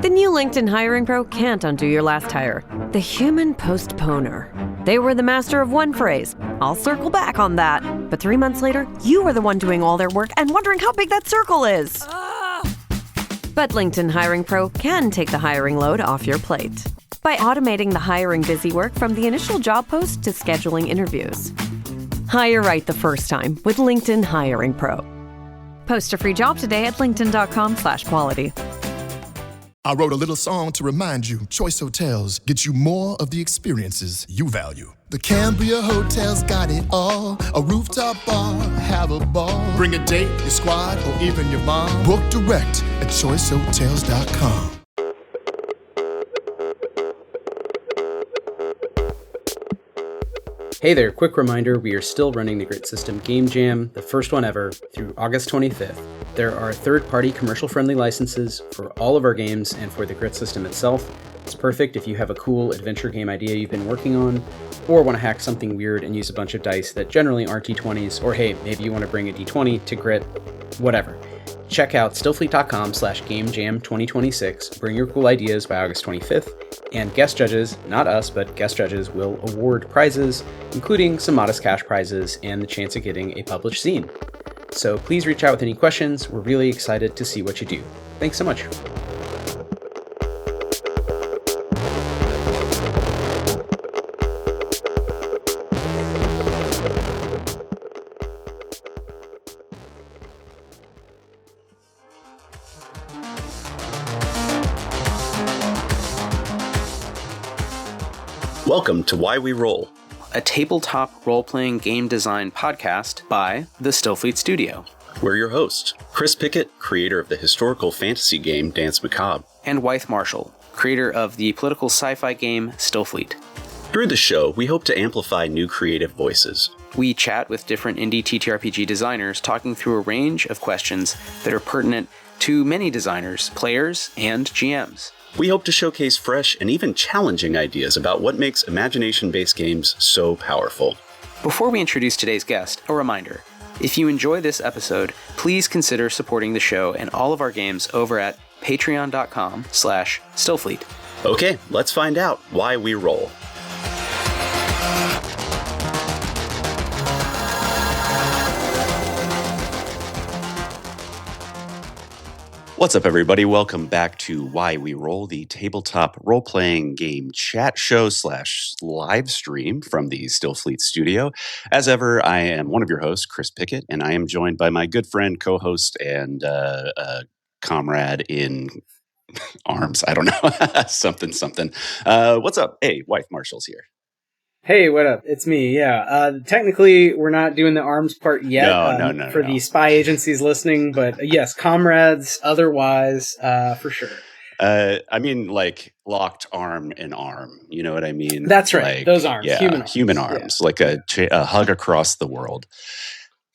The new LinkedIn Hiring Pro can't undo your last hire. The human postponer. They were the master of one phrase. I'll circle back on that. But 3 months later, you were the one doing all their work and wondering how big that circle is. But LinkedIn Hiring Pro can take the hiring load off your plate by automating the hiring busy work from the initial job post to scheduling interviews. Hire right the first time with LinkedIn Hiring Pro. Post a free job today at linkedin.com/quality. I wrote a little song to remind you, Choice Hotels get you more of the experiences you value. The Cambria Hotel's got it all. A rooftop bar, have a ball. Bring a date, your squad, or even your mom. Book direct at choicehotels.com. Hey there, quick reminder, we are still running the Grit System Game Jam, the first one ever, through August 25th. There are third-party commercial-friendly licenses for all of our games and for the Grit System itself. It's perfect if you have a cool adventure game idea you've been working on, or want to hack something weird and use a bunch of dice that generally aren't D20s, or hey, maybe you want to bring a D20 to Grit, whatever. Check out stillfleet.com/gamejam2026, bring your cool ideas by August 25th, and guest judges, not us, but guest judges will award prizes, including some modest cash prizes and the chance of getting a published zine. So please reach out with any questions. We're really excited to see what you do. Thanks so much. Welcome to Why We Roll, A tabletop role-playing game design podcast by the Stillfleet Studio. We're your hosts, Chris Pickett, creator of the historical fantasy game Danse Macabre, And Wythe Marschall, creator of the political sci-fi game Stillfleet. Through the show, we hope to amplify new creative voices. We chat with different indie TTRPG designers, talking through a range of questions that are pertinent to many designers, players, and GMs. We hope to showcase fresh and even challenging ideas about what makes imagination-based games so powerful. Before we introduce today's guest, a reminder. If you enjoy this episode, please consider supporting the show and all of our games over at patreon.com/Stillfleet. Okay, let's find out why we roll. What's up, everybody? Welcome back to Why We Roll, the tabletop role-playing game chat show / live stream from the Stillfleet Studio. As ever, I am one of your hosts, Chris Pickett, and I am joined by my good friend, co-host, and comrade in arms. I don't know. something. What's up? Hey, Wythe Marschall's here. Hey, what up? It's me, yeah. Technically, we're not doing the arms part yet No. for the spy agencies listening, but yes, comrades, otherwise, for sure. I mean, like, locked arm in arm. You know what I mean? That's right. Like, those arms. Yeah, human arms. Yeah. Like a hug across the world.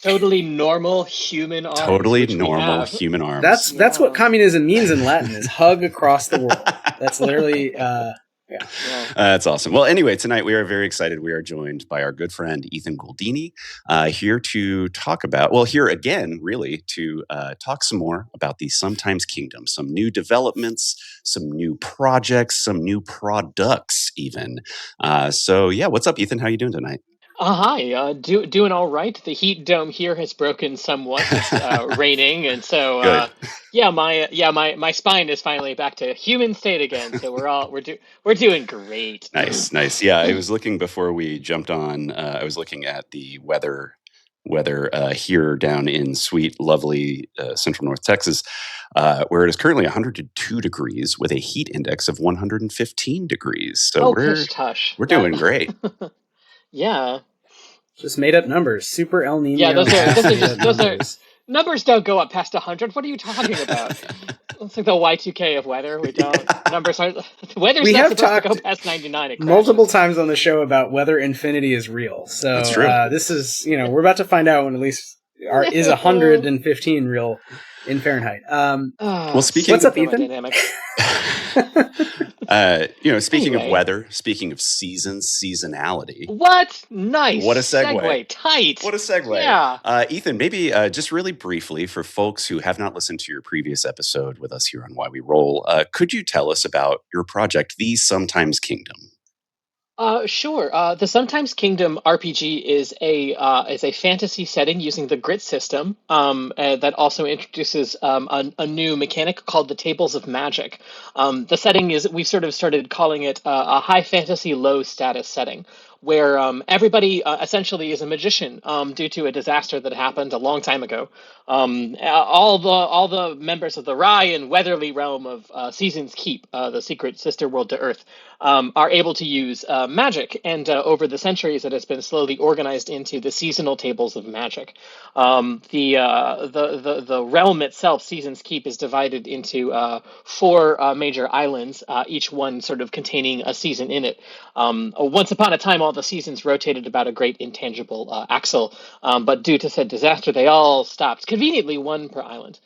Totally normal human arms. Totally normal human arms. That's what communism means in Latin, is hug across the world. That's literally... Yeah. That's awesome. Well, anyway, tonight we are very excited. We are joined by our good friend, Ethan Gouldini, here to talk about, here again, really, to talk some more about the Sometimes Kingdom, some new developments, some new projects, some new products even. So what's up, Ethan? How you doing tonight? Hi, doing all right. The heat dome here has broken somewhat. It's raining, and so my spine is finally back to human state again. So we're doing great. Nice. Yeah, I was looking before we jumped on. I was looking at the weather here down in sweet, lovely Central North Texas, where it is currently 102 degrees with a heat index of 115 degrees. So we're doing great. Yeah. Just made up numbers. Super El Nino. Yeah, those are numbers don't go up past 100. What are you talking about? It's like the Y2K of weather. Numbers aren't. Weather's not supposed to go past 99. Multiple times on the show about whether infinity is real. So that's true. This is, we're about to find out when at least is 115 real. in Fahrenheit. Well, speaking what's up, Ethan? Speaking of Anyway. weather, speaking of seasons, seasonality. What? Nice. What a segue. Tight. What a segue. Yeah. Ethan, maybe just really briefly for folks who have not listened to your previous episode with us here on Why We Roll, could you tell us about your project, The Sometimes Kingdom? Sure. The Sometimes Kingdom RPG is a fantasy setting using the grit system that also introduces a new mechanic called the Tables of Magic. The setting is, we've sort of started calling it a high fantasy, low status setting, where everybody essentially is a magician due to a disaster that happened a long time ago. All the members of the Rye and Weatherly realm of Season's Keep, the secret sister world to Earth, are able to use magic, and over the centuries, it has been slowly organized into the seasonal tables of magic. The realm itself, Season's Keep, is divided into 4 major islands, each one sort of containing a season in it. Once upon a time, all the seasons rotated about a great intangible axle, but due to said disaster, they all stopped. Conveniently, 1 per island.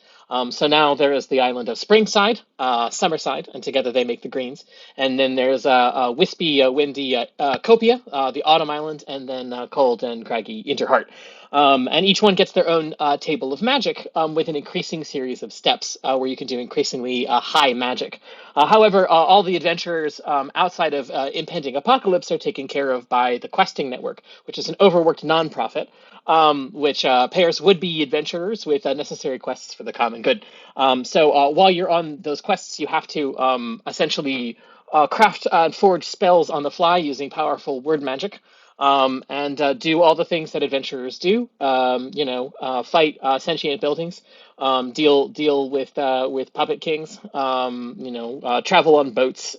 So now there is the island of Springside, Summerside, and together they make the greens. And then there's a wispy, windy Copia, the autumn island, and then cold and craggy Interheart. And each one gets their own table of magic with an increasing series of steps where you can do increasingly high magic. However, all the adventurers outside of impending apocalypse are taken care of by the Questing Network, which is an overworked nonprofit, which pairs would-be adventurers with necessary quests for the common good. So while you're on those quests, you have to essentially craft and forge spells on the fly using powerful word magic. And do all the things that adventurers do. Fight sentient buildings, deal with puppet kings. Travel on boats,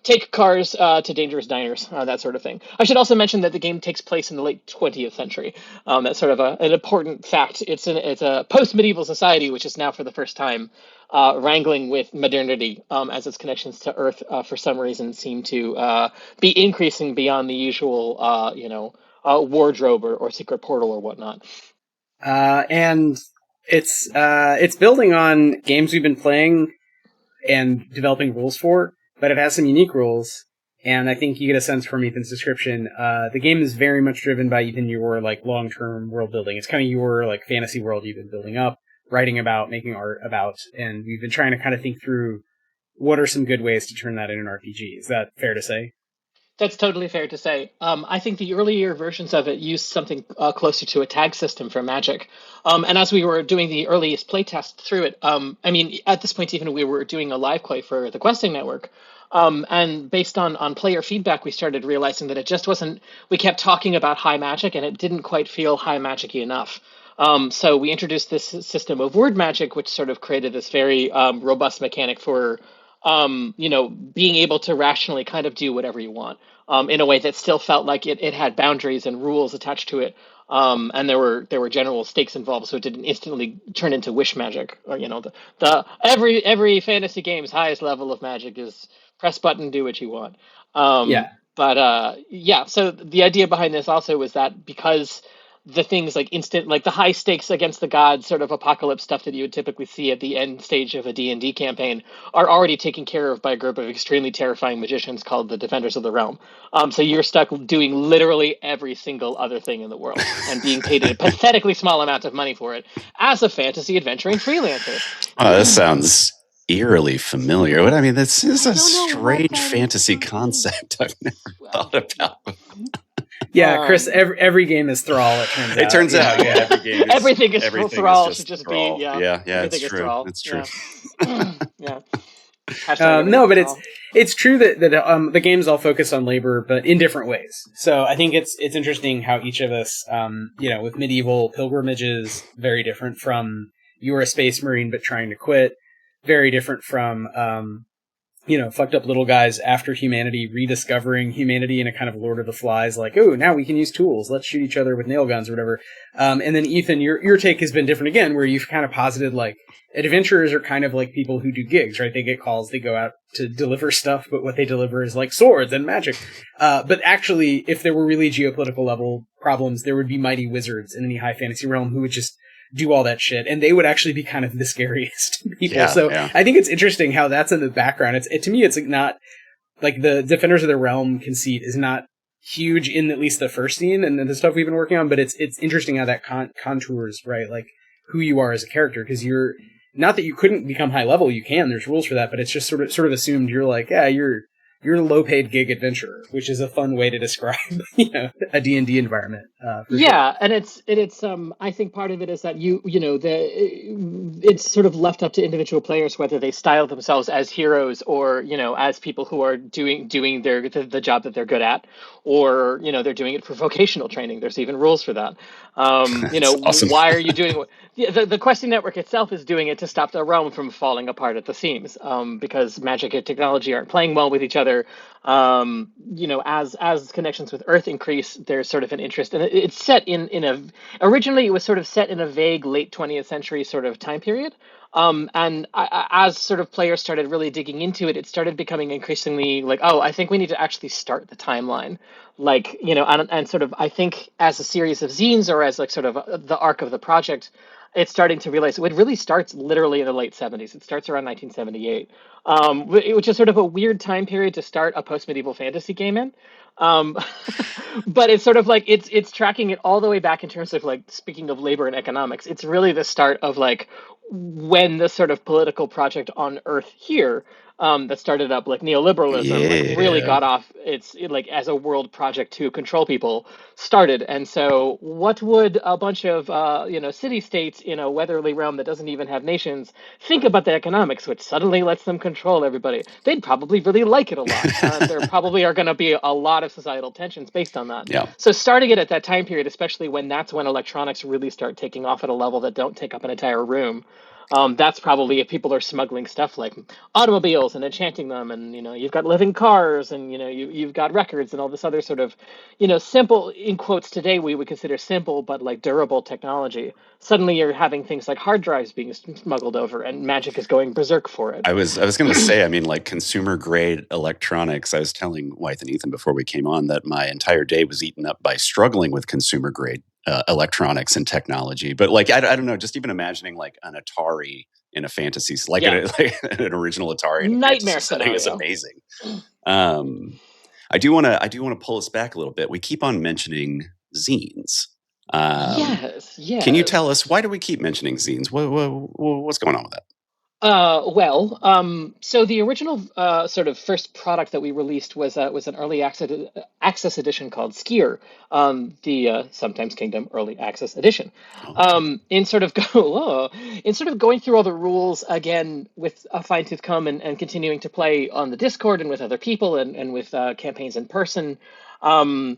take cars to dangerous diners, that sort of thing. I should also mention that the game takes place in the late 20th century. That's sort of an important fact. It's a post-medieval society, which is now for the first time wrangling with modernity as its connections to Earth, for some reason, seem to be increasing beyond the usual, wardrobe or secret portal or whatnot. And it's building on games we've been playing and developing rules for, but it has some unique rules. And I think you get a sense from Ethan's description. The game is very much driven by Ethan, your long-term world building. It's kind of your fantasy world you've been building up, writing about, making art about, and we've been trying to kind of think through what are some good ways to turn that into an RPG. Is that fair to say? That's totally fair to say. I think the earlier versions of it used something closer to a tag system for Magic. And as we were doing the earliest playtest through it, at this point, even we were doing a live play for the Questing Network. And based on player feedback, we started realizing that it just wasn't, we kept talking about high magic and it didn't quite feel high magic-y enough. So we introduced this system of word magic, which sort of created this very robust mechanic for being able to rationally kind of do whatever you want in a way that still felt like it had boundaries and rules attached to it. And there were general stakes involved, so it didn't instantly turn into wish magic. Or every fantasy game's highest level of magic is press button, do what you want. So the idea behind this also was that because the things like the high stakes against the gods sort of apocalypse stuff that you would typically see at the end stage of a D&D campaign are already taken care of by a group of extremely terrifying magicians called the Defenders of the Realm. So you're stuck doing literally every single other thing in the world and being paid a pathetically small amount of money for it as a fantasy adventuring freelancer. Oh, that sounds eerily familiar. But I mean, this is a strange fantasy concept I've never thought about. Yeah, Chris, every game is Thrall, it turns out. It turns out, everything is Thrall should just Thrall. be, Yeah, it's true. It's true. Yeah. No, but it's true that the games all focus on labor, but in different ways. So I think it's interesting how each of us, with medieval pilgrimages, very different from you're a space marine but trying to quit, very different from fucked up little guys after humanity rediscovering humanity in a kind of Lord of the Flies, now we can use tools, let's shoot each other with nail guns or whatever. And then Ethan, your take has been different again, where you've kind of posited adventurers are kind of like people who do gigs, right? They get calls, they go out to deliver stuff, but what they deliver is swords and magic. But actually, if there were really geopolitical level problems, there would be mighty wizards in any high fantasy realm who would just do all that shit, and they would actually be kind of the scariest people. Yeah, so yeah. I think it's interesting how that's in the background. To me, it's not like the Defenders of the Realm conceit is not huge in at least the first scene and the stuff we've been working on, but it's interesting how that contours, right, like who you are as a character, because you're not that you couldn't become high level, you can, there's rules for that, but it's just sort of assumed you're like, yeah, you're a low-paid gig adventurer, which is a fun way to describe, a D&D environment. Yeah, and it's I think part of it is that it's sort of left up to individual players whether they style themselves as heroes or as people who are doing the job that they're good at, or they're doing it for vocational training. There's even rules for that. Awesome. Why are you doing? The Questing Network itself is doing it to stop the realm from falling apart at the seams, because magic and technology aren't playing well with each other. As connections with Earth increase, there's sort of an interest, and it's set originally it was sort of set in a vague late 20th century sort of time period. As sort of players started really digging into it, it started becoming increasingly like, oh, I think we need to actually start the timeline. Like, and sort of, I think as a series of zines or as like sort of the arc of the project, it's starting to realize it really starts literally in the late 70s. It starts around 1978, which is sort of a weird time period to start a post-medieval fantasy game in. But it's sort of like it's tracking it all the way back in terms of like, speaking of labor and economics, it's really the start of like when the sort of political project on Earth here that started up like neoliberalism like really got off like as a world project to control people started. And so what would a bunch of city states in a weatherly realm that doesn't even have nations think about the economics, which suddenly lets them control everybody? They'd probably really like it a lot. There probably are going to be a lot of societal tensions based on that. Yeah. So starting it at that time period, especially when that's when electronics really start taking off at a level that don't take up an entire room, that's probably if people are smuggling stuff like automobiles and enchanting them, and you've got living cars, and you've got records and all this other sort of simple, in quotes today we would consider simple but like durable technology. Suddenly you're having things like hard drives being smuggled over, and magic is going berserk for it. I was going to say, I mean, like consumer grade electronics. I was telling Wythe and Ethan before we came on that my entire day was eaten up by struggling with consumer grade electronics and technology. But like, I don't know, just even imagining like an Atari in a fantasy, like an original Atari in a nightmare setting is amazing. I do want to pull us back a little bit. We keep on mentioning zines. Yes. Can you tell us, why do we keep mentioning zines? What's going on with that? So the original sort of first product that we released was an early access edition called Skier, the Sometimes Kingdom Early Access Edition. In sort of going through all the rules again with a fine-tooth comb and continuing to play on the Discord and with other people and with campaigns in person. The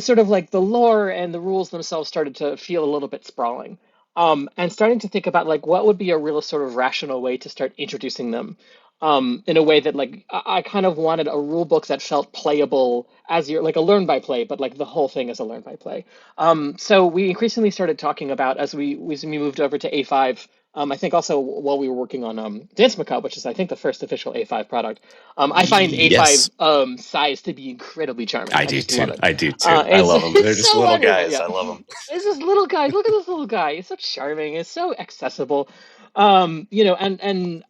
sort of like the lore and the rules themselves started to feel a little bit sprawling. And starting to think about like what would be a real sort of rational way to start introducing them, in a way that like I kind of wanted a rule book that felt playable as you're like a learn by play, but like the whole thing is a learn by play. So we increasingly started talking about as we moved over to A5. I think also while we were working on Danse Macabre, which is I think the first official A5 product. I find A5 size to be incredibly charming. I do too. I love them. They're just so little guys. I love them. It's just little guys. Look at this little guy. He's so charming. It's so accessible. And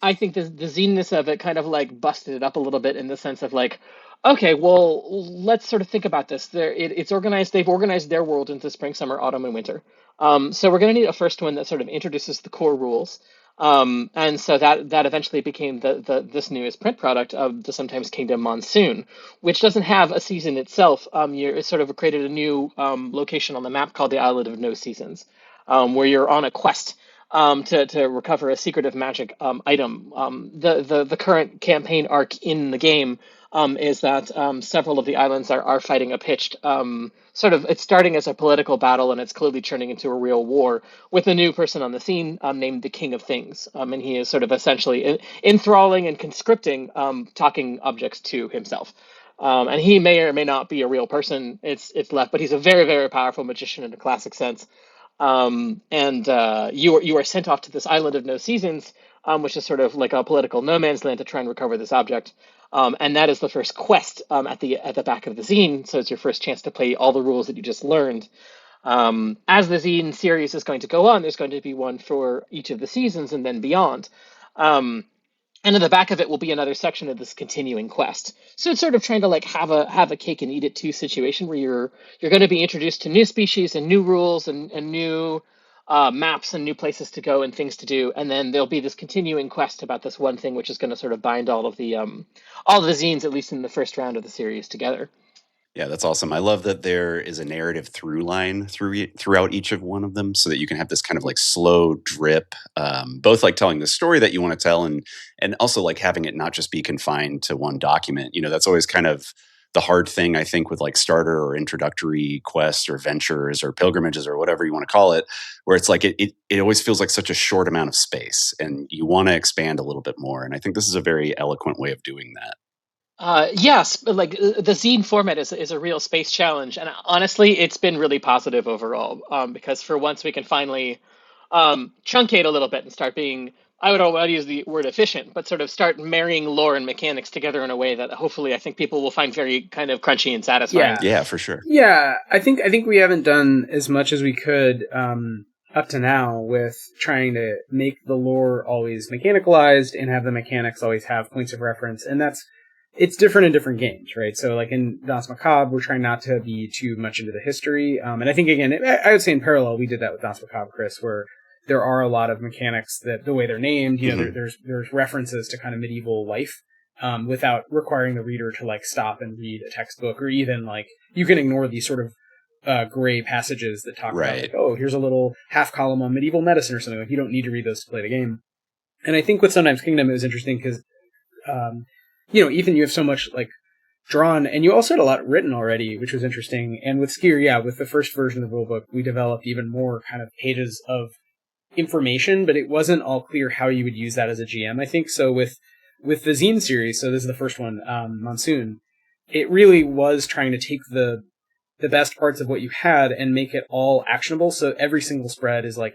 I think the zineness of it kind of like busted it up a little bit in the sense of like, okay, well, let's sort of think about this. It's organized. They've organized their world into spring, summer, autumn, and winter. So we're going to need a first one that sort of introduces the core rules. And so that eventually became this newest print product of the Sometimes Kingdom Monsoon, which doesn't have a season itself. It sort of created a new location on the map called the Island of No Seasons, where you're on a quest to recover a secretive magic item. The current campaign arc in the game is that several of the islands are fighting a pitched it's starting as a political battle, and it's clearly turning into a real war with a new person on the scene named the King of Things. And he is sort of essentially enthralling and conscripting talking objects to himself. And he may or may not be a real person. It's left, but he's a very, very powerful magician in a classic sense. You are sent off to this Island of No Seasons, which is sort of like a political no man's land to try and recover this object. And that is the first quest at the back of the zine. So it's your first chance to play all the rules that you just learned. As the Zine series is going to go on, there's going to be one for each of the seasons and then beyond. And in the back of it will be another section of this continuing quest. So it's sort of trying to like have a cake and eat it too situation where you're going to be introduced to new species and new rules and new maps and new places to go and things to do, and then there'll be this continuing quest about this one thing, which is going to sort of bind all of the zines, at least in the first round of the series, together. Yeah, that's awesome. I love that there is a narrative through line throughout each of one of them, so that you can have this kind of like slow drip, both like telling the story that you want to tell, and also like having it not just be confined to one document. That's always kind of the hard thing, I think, with like starter or introductory quests or ventures or pilgrimages or whatever you want to call it, where it's like it always feels like such a short amount of space, and you want to expand a little bit more. And I think this is a very eloquent way of doing that. Yes, like the zine format is a real space challenge, and honestly, it's been really positive overall. Because for once we can finally truncate a little bit and start being, I would always use the word efficient, but sort of start marrying lore and mechanics together in a way that hopefully I think people will find very kind of crunchy and satisfying. Yeah, for sure. Yeah, I think we haven't done as much as we could up to now with trying to make the lore always mechanicalized and have the mechanics always have points of reference, and it's different in different games, right? So like in Danse Macabre, we're trying not to be too much into the history. And I think, again, I would say in parallel, we did that with Danse Macabre, Chris, where there are a lot of mechanics that the way they're named, there's references to kind of medieval life, without requiring the reader to like stop and read a textbook, or even like you can ignore these sort of gray passages that talk about like, oh, here's a little half column on medieval medicine or something. Like you don't need to read those to play the game. And I think with Sometimes Kingdom, it was interesting because, Ethan, you have so much like drawn, and you also had a lot written already, which was interesting. And with Skier, with the first version of the rulebook, we developed even more kind of pages of information, but it wasn't all clear how you would use that as a GM, I think. So with the Zine series, so this is the first one, Monsoon, it really was trying to take the best parts of what you had and make it all actionable. So every single spread is like,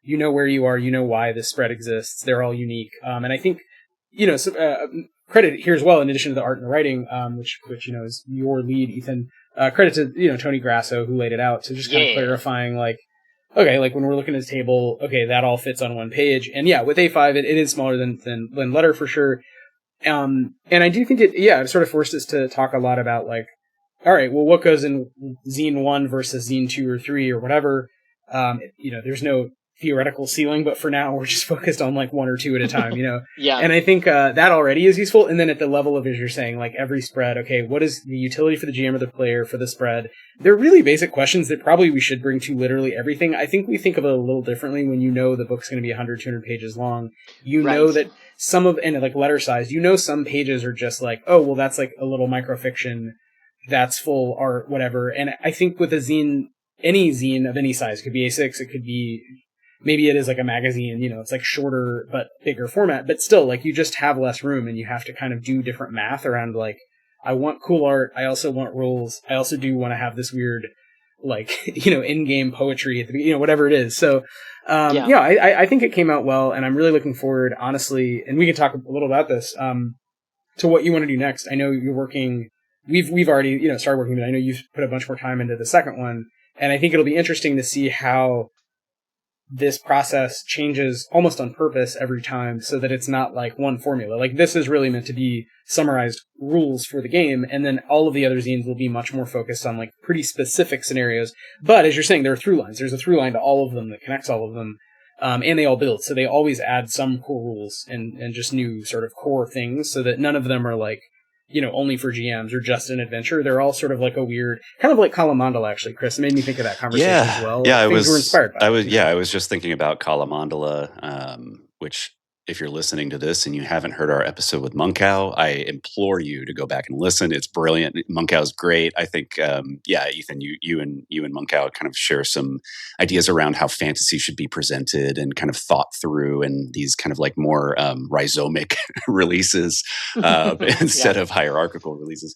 where you are, why this spread exists. They're all unique. And I think, credit here as well, in addition to the art and the writing, which is your lead, Ethan. Credit to Tony Grasso, who laid it out. So just kind of clarifying, like, okay, like when we're looking at the table, okay, that all fits on one page. And yeah, with A5, it is smaller than Letter for sure. And I do think it sort of forced us to talk a lot about like, all right, well, what goes in Zine 1 versus Zine 2 or 3 or whatever. There's no theoretical ceiling, but for now we're just focused on like one or two at a time, Yeah. And I think that already is useful. And then at the level of, as you're saying, like every spread, okay, what is the utility for the GM or the player for the spread? They're really basic questions that probably we should bring to literally everything. I think we think of it a little differently when the book's going to be 100, 200 pages long. Know that some of, and like letter size, some pages are just like, oh, well, that's like a little microfiction, that's full art, whatever. And I think with a zine, any zine of any size, it could be A6, it could be, maybe it is like a magazine, it's like shorter but bigger format, but still, like, you just have less room and you have to kind of do different math around, like, I want cool art, I also want rules, I also do want to have this weird, like, in-game poetry at the beginning, whatever it is. So, I think it came out well, and I'm really looking forward, honestly, and we can talk a little about this, to what you want to do next. I know you're working, we've already, started working, but I know you've put a bunch more time into the second one, and I think it'll be interesting to see how this process changes almost on purpose every time, so that it's not like one formula. Like, this is really meant to be summarized rules for the game, and then all of the other zines will be much more focused on like pretty specific scenarios. But as you're saying, there are through lines. There's a through line to all of them that connects all of them, and they all build. So they always add some core rules and just new sort of core things, so that none of them are like, only for GMs or just an adventure. They're all sort of like a weird, kind of like Kalamandala, actually, Chris. It made me think of that conversation as well. Yeah, Things were inspired by it. I was just thinking about Kalamandala, which, if you're listening to this and you haven't heard our episode with Monkow, I implore you to go back and listen. It's brilliant. Monkow's great. I think, Ethan, you and Monkow kind of share some ideas around how fantasy should be presented and kind of thought through, and these kind of like more rhizomic releases instead of hierarchical releases.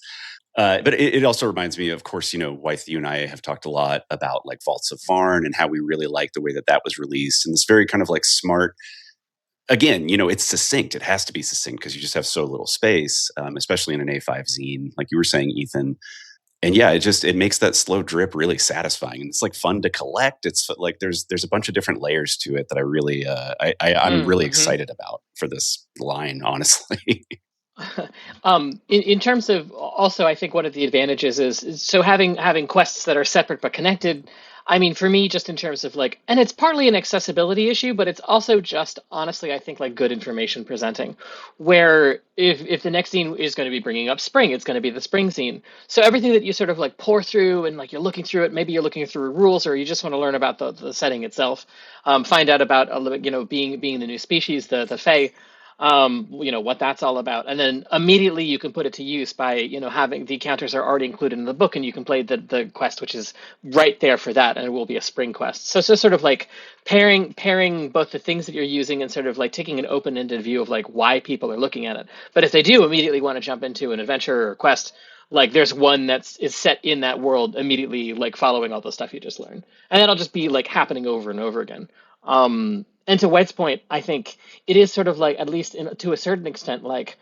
But it also reminds me, of course, Wythe, you and I have talked a lot about like Vaults of Varn and how we really like the way that was released, and this very kind of like smart. Again, it's succinct. It has to be succinct because you just have so little space, especially in an A5 zine, like you were saying, Ethan. And yeah, it makes that slow drip really satisfying, and it's like fun to collect. It's like there's a bunch of different layers to it that I really I'm really excited about for this line, honestly. In terms of also, I think one of the advantages is so having quests that are separate but connected. I mean, for me, just in terms of like, and it's partly an accessibility issue, but it's also just honestly, I think like good information presenting, where if the next scene is going to be bringing up spring, it's going to be the spring scene. So everything that you sort of like pour through and like you're looking through it, maybe you're looking through rules or you just want to learn about the setting itself, find out about a little, being the new species, the Fae, what that's all about, and then immediately you can put it to use by having the encounters are already included in the book, and you can play the quest which is right there for that, and it will be a spring quest. So sort of like pairing both the things that you're using and sort of like taking an open-ended view of like why people are looking at it. But if they do immediately want to jump into an adventure or quest, like there's one is set in that world immediately, like following all the stuff you just learned, and that'll just be like happening over and over again. And to White's point, I think it is sort of like, at least to a certain extent, like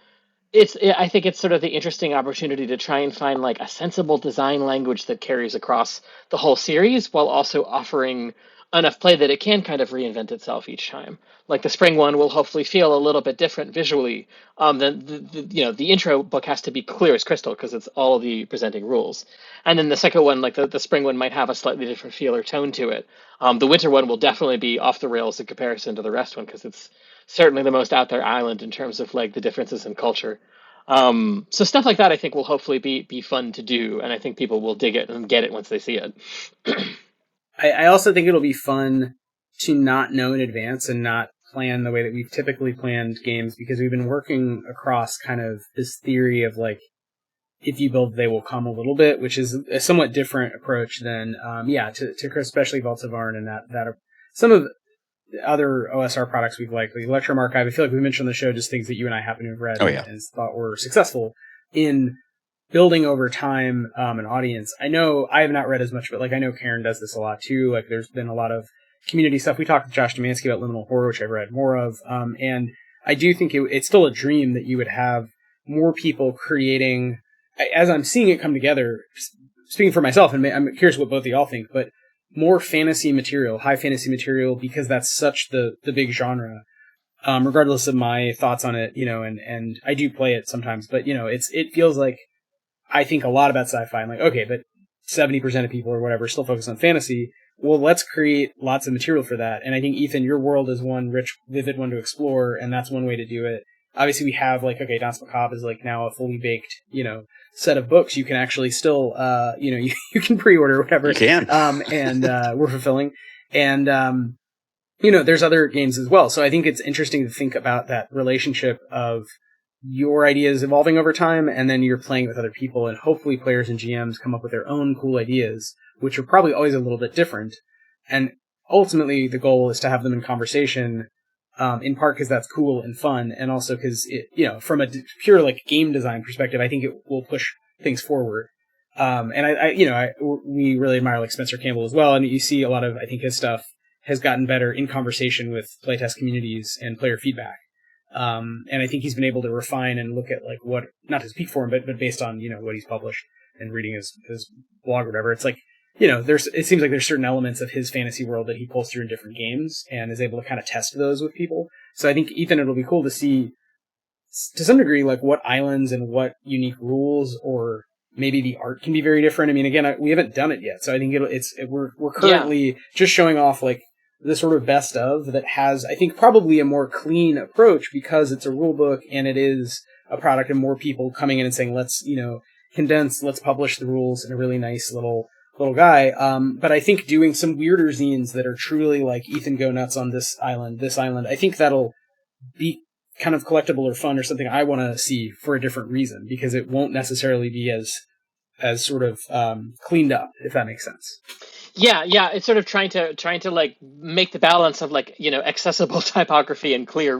I think it's sort of the interesting opportunity to try and find like a sensible design language that carries across the whole series while also offering enough play that it can kind of reinvent itself each time. Like the spring one will hopefully feel a little bit different visually. Than the intro book has to be clear as crystal because it's all the presenting rules. And then the second one, like the spring one, might have a slightly different feel or tone to it. The winter one will definitely be off the rails in comparison to the rest one because it's certainly the most out there island in terms of like the differences in culture. So stuff like that I think will hopefully be fun to do, and I think people will dig it and get it once they see it. I also think it'll be fun to not know in advance and not plan the way that we've typically planned games, because we've been working across kind of this theory of like, if you build, they will come a little bit, which is a somewhat different approach than, to Chris, especially Vaults of Arn and that some of the other OSR products we've liked, like Electrum Archive. I feel like we mentioned on the show just things that you and I happen to have read and thought were successful in building over time an audience. I know I have not read as much, but like I know Karen does this a lot too. Like there's been a lot of community stuff. We talked to Josh Demansky about Liminal Horror, which I've read more of, and I do think it's still a dream that you would have more people creating. As I'm seeing it come together, speaking for myself, and I'm curious what both of y'all think, but more fantasy material, high fantasy material, because that's such the big genre. Regardless of my thoughts on it, and I do play it sometimes, but it feels like I think a lot about sci-fi. I'm like, okay, but 70% of people or whatever still focus on fantasy. Well, let's create lots of material for that. And I think, Ethan, your world is one rich, vivid one to explore, and that's one way to do it. Obviously, we have Danse Macabre is like now a fully baked, set of books. You can actually still, you can pre-order or whatever. You can. And we're fulfilling. And, there's other games as well. So I think it's interesting to think about that relationship of your ideas evolving over time, and then you're playing with other people, and hopefully players and GMs come up with their own cool ideas, which are probably always a little bit different. And ultimately, the goal is to have them in conversation, in part because that's cool and fun, and also because from a pure like game design perspective, I think it will push things forward. And we really admire like Spencer Campbell as well, and you see a lot of, I think his stuff has gotten better in conversation with playtest communities and player feedback. And I think he's been able to refine and look at like what, not to speak for him, but based on, what he's published and reading his blog or whatever. It's like, it seems like there's certain elements of his fantasy world that he pulls through in different games and is able to kind of test those with people. So I think, Ethan, it'll be cool to see to some degree, like what islands and what unique rules, or maybe the art can be very different. I mean, again, we haven't done it yet. So I think we're currently just showing off like the sort of best of that has, I think, probably a more clean approach because it's a rule book and it is a product, and more people coming in and saying, let's, condense, let's publish the rules in a really nice little guy. But I think doing some weirder zines that are truly like Ethan go nuts on this island, I think that'll be kind of collectible or fun or something I want to see for a different reason, because it won't necessarily be as sort of cleaned up, if that makes sense. Yeah, it's sort of trying to like make the balance of like accessible typography and clear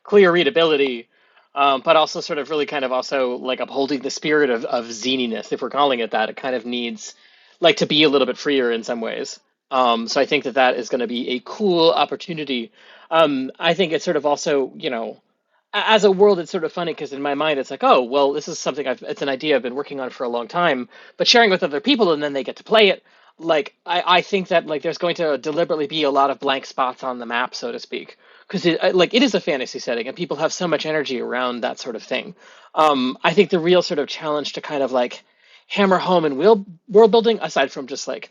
readability, but also sort of really kind of also like upholding the spirit of zininess, if we're calling it that. It kind of needs like to be a little bit freer in some ways. So I think that is going to be a cool opportunity. I think it's sort of also as a world, it's sort of funny because in my mind, it's like, oh, well, this is something it's an idea I've been working on for a long time, but sharing with other people and then they get to play it. Like, I think that like there's going to deliberately be a lot of blank spots on the map, so to speak, because it is a fantasy setting and people have so much energy around that sort of thing. I think the real sort of challenge to kind of like hammer home in world building, aside from just like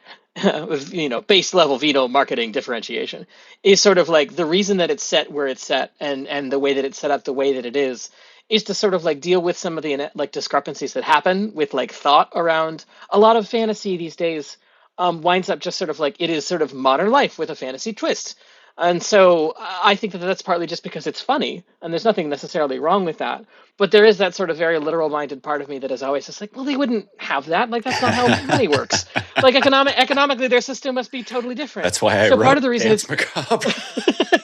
base level Vino marketing differentiation, is sort of like the reason that it's set where it's set and the way that it's set up the way that it is to sort of like deal with some of the like discrepancies that happen with like thought around a lot of fantasy these days. Winds up just sort of like it is sort of modern life with a fantasy twist. And so I think that that's partly just because it's funny, and there's nothing necessarily wrong with that. But there is that sort of very literal-minded part of me that is always just like, well, they wouldn't have that. Like, that's not how money works. Like, economically, their system must be totally different. That's why I wrote part of the reason Danse Macabre.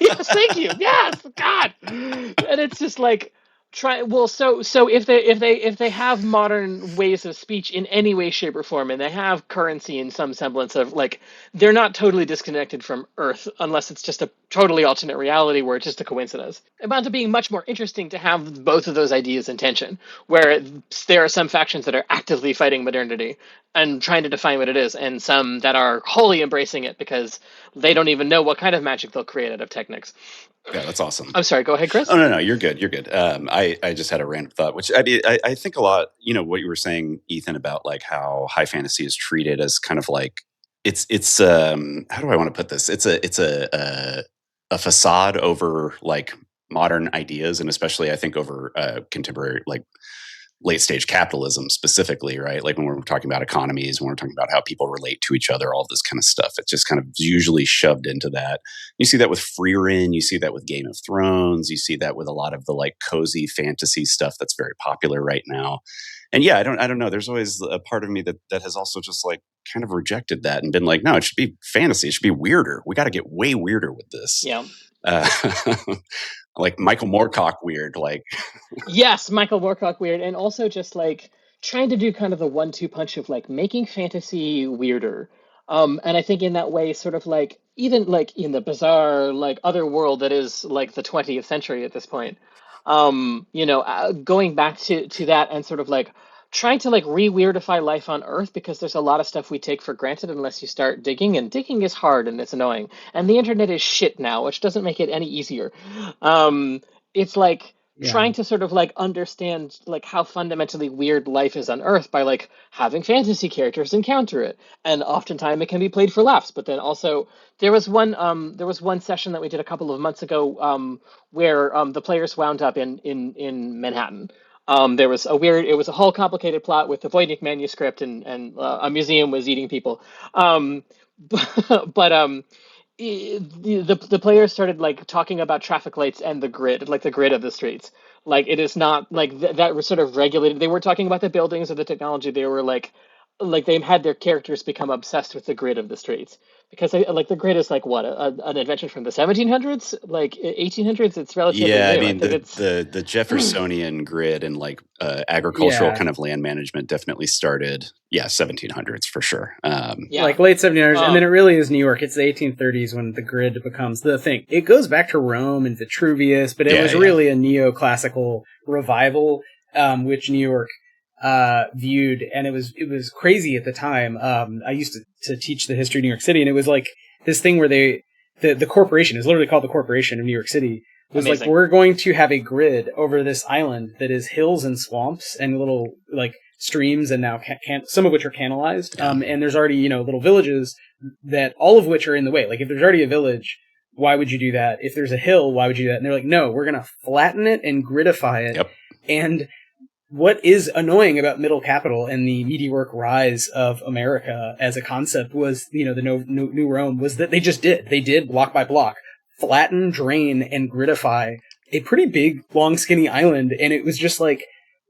Yes, thank you. Yes, God. And it's just like, so if they have modern ways of speech in any way, shape, or form, and they have currency in some semblance of like, they're not totally disconnected from Earth unless it's just a totally alternate reality where it's just a coincidence. It bound to being much more interesting to have both of those ideas in tension, where there are some factions that are actively fighting modernity and trying to define what it is, and some that are wholly embracing it because they don't even know what kind of magic they'll create out of technics. Yeah, that's awesome. I'm sorry, go ahead, Chris. Oh, no, you're good. You're good. I just had a random thought, which I think a lot, what you were saying, Ethan, about like how high fantasy is treated as kind of like, it's how do I want to put this? It's a facade over like modern ideas, and especially I think over contemporary, like late stage capitalism specifically, right? Like when we're talking about economies, when we're talking about how people relate to each other, all this kind of stuff, it's just kind of usually shoved into that. You see that with Freerin, you see that with Game of Thrones, you see that with a lot of the like cozy fantasy stuff that's very popular right now. And yeah, I don't know. There's always a part of me that has also just like kind of rejected that and been like, no, it should be fantasy. It should be weirder. We got to get way weirder with this. Yeah. Like Michael Moorcock weird, like yes, Michael Moorcock weird, and also just like trying to do kind of the 1-2 punch of like making fantasy weirder. And I think in that way, sort of like even like in the bizarre like other world that is like the 20th century at this point, going back to that and sort of like trying to like re-weirdify life on Earth, because there's a lot of stuff we take for granted unless you start digging, and digging is hard and it's annoying, and the internet is shit now, which doesn't make it any easier. It's like trying to sort of like understand like how fundamentally weird life is on Earth by like having fantasy characters encounter it, and oftentimes it can be played for laughs. But then also there was one session that we did a couple of months ago where the players wound up in Manhattan. It was a whole complicated plot with the Voynich manuscript and a museum was eating people. The players started like talking about traffic lights and the grid, like the grid of the streets. Like it is not like that was sort of regulated. They weren't talking about the buildings or the technology. They were like they had their characters become obsessed with the grid of the streets, because like the grid is like what an invention from the 1700s, like 1800s. It's relatively new. I mean the Jeffersonian grid and like agricultural kind of land management definitely started 1700s for sure. Like late 1700s, and then it really is New York. It's the 1830s when the grid becomes the thing. It goes back to Rome and Vitruvius, but it was really a neoclassical revival, which New York viewed, and it was crazy at the time. I used to teach the history of New York City, and it was like this thing where the corporation is literally called the Corporation of New York City was amazing. Like, we're going to have a grid over this island that is hills and swamps and little like streams, and now some of which are canalized. And there's already little villages that all of which are in the way. Like if there's already a village, why would you do that? If there's a hill, why would you do that? And they're like, no, we're gonna flatten it and gridify it. And what is annoying about middle capital and the meteoric rise of America as a concept was, the New Rome, was that they did block by block, flatten, drain, and gridify a pretty big, long, skinny island. And it was just like,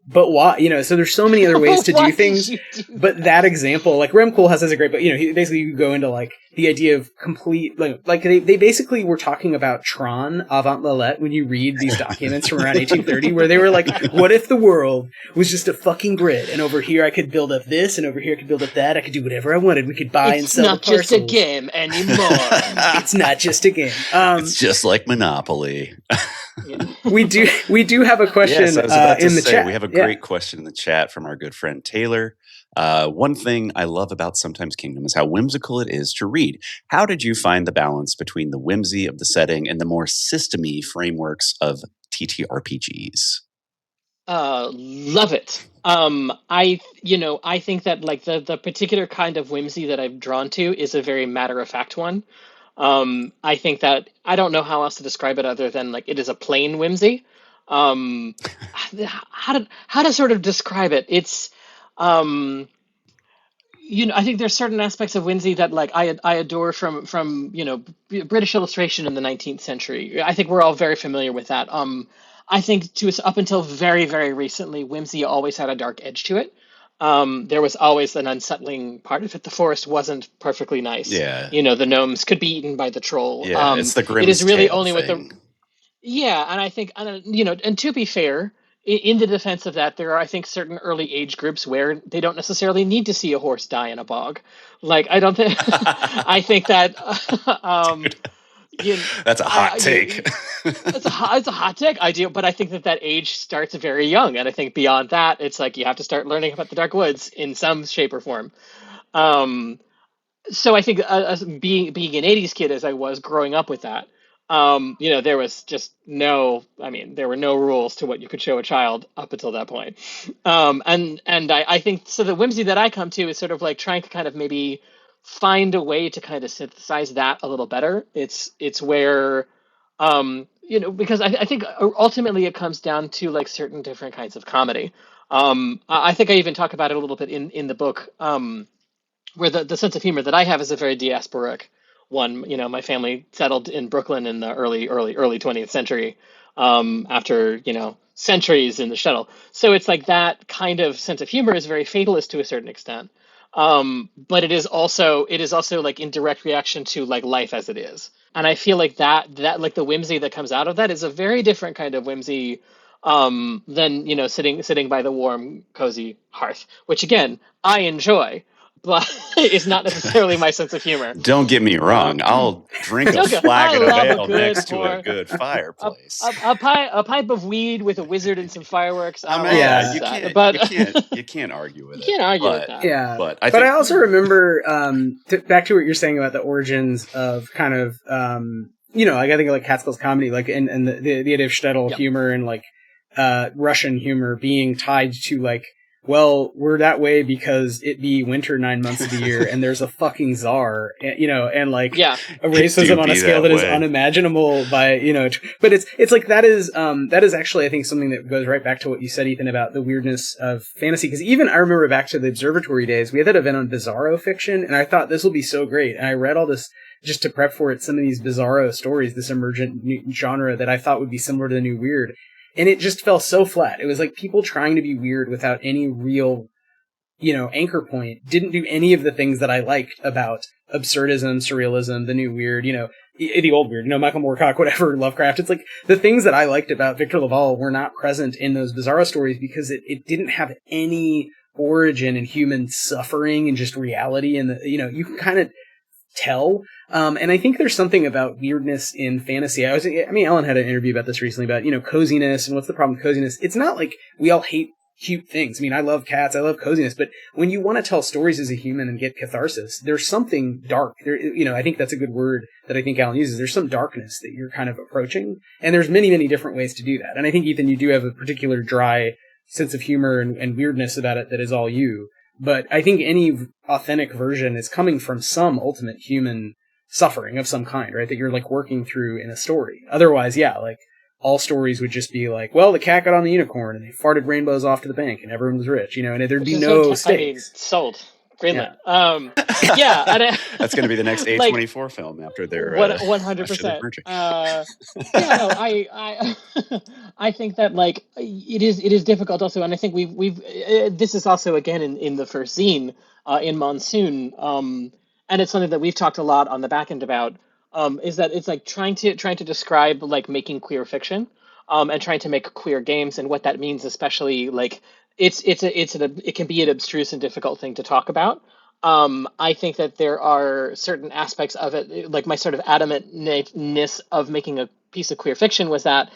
but why? So there's so many other ways to do things. But that example, like Remcool has a great, but basically you go into like, the idea of complete, like they basically were talking about Tron avant Lillet when you read these documents from around 1830, where they were like, what if the world was just a fucking grid, and over here I could build up this, and over here I could build up that, I could do whatever I wanted, we could buy and sell the parcels. It's not just a game anymore. It's not just a game. It's just like Monopoly. We do have a question in the chat. We have a great question in the chat from our good friend Taylor. One thing I love about Sometimes Kingdom is how whimsical it is to read. How did you find the balance between the whimsy of the setting and the more system-y frameworks of TTRPGs? Love it. I think that like the particular kind of whimsy that I'm drawn to is a very matter-of-fact one. I think that I don't know how else to describe it other than like it is a plain whimsy. How to sort of describe it? It's I think there's certain aspects of whimsy that like I adore from British illustration in the 19th century. I think we're all very familiar with that. I think up until very, very recently, whimsy always had a dark edge to it. There was always an unsettling part of it. The forest wasn't perfectly nice. Yeah. The gnomes could be eaten by the troll. Yeah, it's the Grimm's It is really Tale only thing. with the. Yeah, and I think, and to be fair, in the defense of that, there are, I think, certain early age groups where they don't necessarily need to see a horse die in a bog. Like, I don't think. I think that. That's a hot take. It's a hot take. I do, but I think that age starts very young, and I think beyond that, it's like you have to start learning about the Dark Woods in some shape or form. So I think being an '80s kid as I was growing up with that, there was just there were no rules to what you could show a child up until that point. And I think so. The whimsy that I come to is sort of like trying to kind of maybe find a way to kind of synthesize that a little better. It's where, because I think ultimately it comes down to like certain different kinds of comedy. I think I even talk about it a little bit in the book, where the sense of humor that I have is a very diasporic one. My family settled in Brooklyn in the early 20th century, after, centuries in the shuttle. So it's like that kind of sense of humor is very fatalist to a certain extent. But it is also like in direct reaction to like life as it is. And I feel like that like the whimsy that comes out of that is a very different kind of whimsy, than, sitting by the warm, cozy hearth, which again, I enjoy, but it's not necessarily my sense of humor. Don't get me wrong. I'll drink a flagon of ale next to a good fireplace. A pipe of weed with a wizard and some fireworks. You can't argue with it. You can't argue with that. Yeah, but I also remember, back to what you're saying about the origins of kind of, like I think like Catskill's comedy, like and the idea of shtetl humor and like Russian humor being tied to like, well, we're that way because it be winter 9 months of the year, and there's a fucking czar, and like a racism on a scale that is unimaginable by, but it's like that is actually, I think, something that goes right back to what you said, Ethan, about the weirdness of fantasy. Because even I remember back to the observatory days, we had that event on Bizarro fiction, and I thought this will be so great, and I read all this just to prep for it, some of these Bizarro stories, this emergent new genre that I thought would be similar to the new weird. And it just fell so flat. It was like people trying to be weird without any real, anchor point. Didn't do any of the things that I liked about absurdism, surrealism, the new weird, the old weird, Michael Moorcock, whatever, Lovecraft. It's like the things that I liked about Victor Laval were not present in those Bizarro stories because it didn't have any origin in human suffering and just reality. And, you can kind of tell. And I think there's something about weirdness in fantasy. Ellen had an interview about this recently about, coziness and what's the problem with coziness. It's not like we all hate cute things. I love cats, I love coziness, but when you want to tell stories as a human and get catharsis, there's something dark. There, I think that's a good word that I think Alan uses. There's some darkness that you're kind of approaching, and there's many, many different ways to do that. And I think, Ethan, you do have a particular dry sense of humor and weirdness about it that is all you. But I think any authentic version is coming from some ultimate human suffering of some kind, right? That you're like working through in a story. Otherwise, like all stories would just be like, well, the cat got on the unicorn and they farted rainbows off to the bank and everyone was rich, and there'd be no stakes. Sold. Greenlit. Yeah. That's going to be the next A24 film after their 100%. I think that like it is difficult also, and I think we've this is also again in the first zine in Monsoon. and it's something that we've talked a lot on the back end about, is that it's like trying to describe like making queer fiction, and trying to make queer games, and what that means, especially like it can be an abstruse and difficult thing to talk about. I think that there are certain aspects of it, like my sort of adamantness of making a piece of queer fiction was that,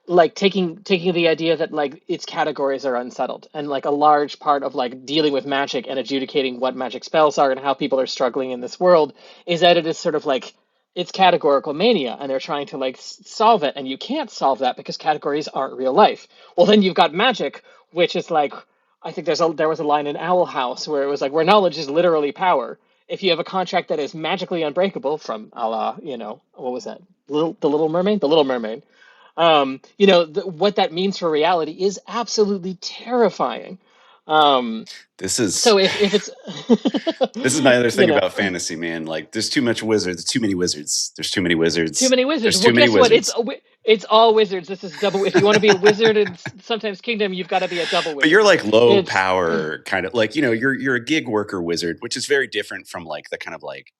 like taking the idea that like its categories are unsettled, and like a large part of like dealing with magic and adjudicating what magic spells are and how people are struggling in this world is that it is sort of like it's categorical mania, and they're trying to like solve it, and you can't solve that because categories aren't real life. Well, then you've got magic, which is like, I think there was a line in Owl House where it was like, where knowledge is literally power. If you have a contract that is magically unbreakable, from a la, what was that, the Little Mermaid, what that means for reality is absolutely terrifying. This is So if it's this is my other thing about fantasy, man. Like, there's too much wizards. Too many wizards. There's too many wizards. Too many wizards. There's too many wizards. It's all wizards. This is double. If you want to be a wizard in Sometimes Kingdom, you've got to be a double wizard. But you're like low power kind of like, you're a gig worker wizard, which is very different from like the kind of like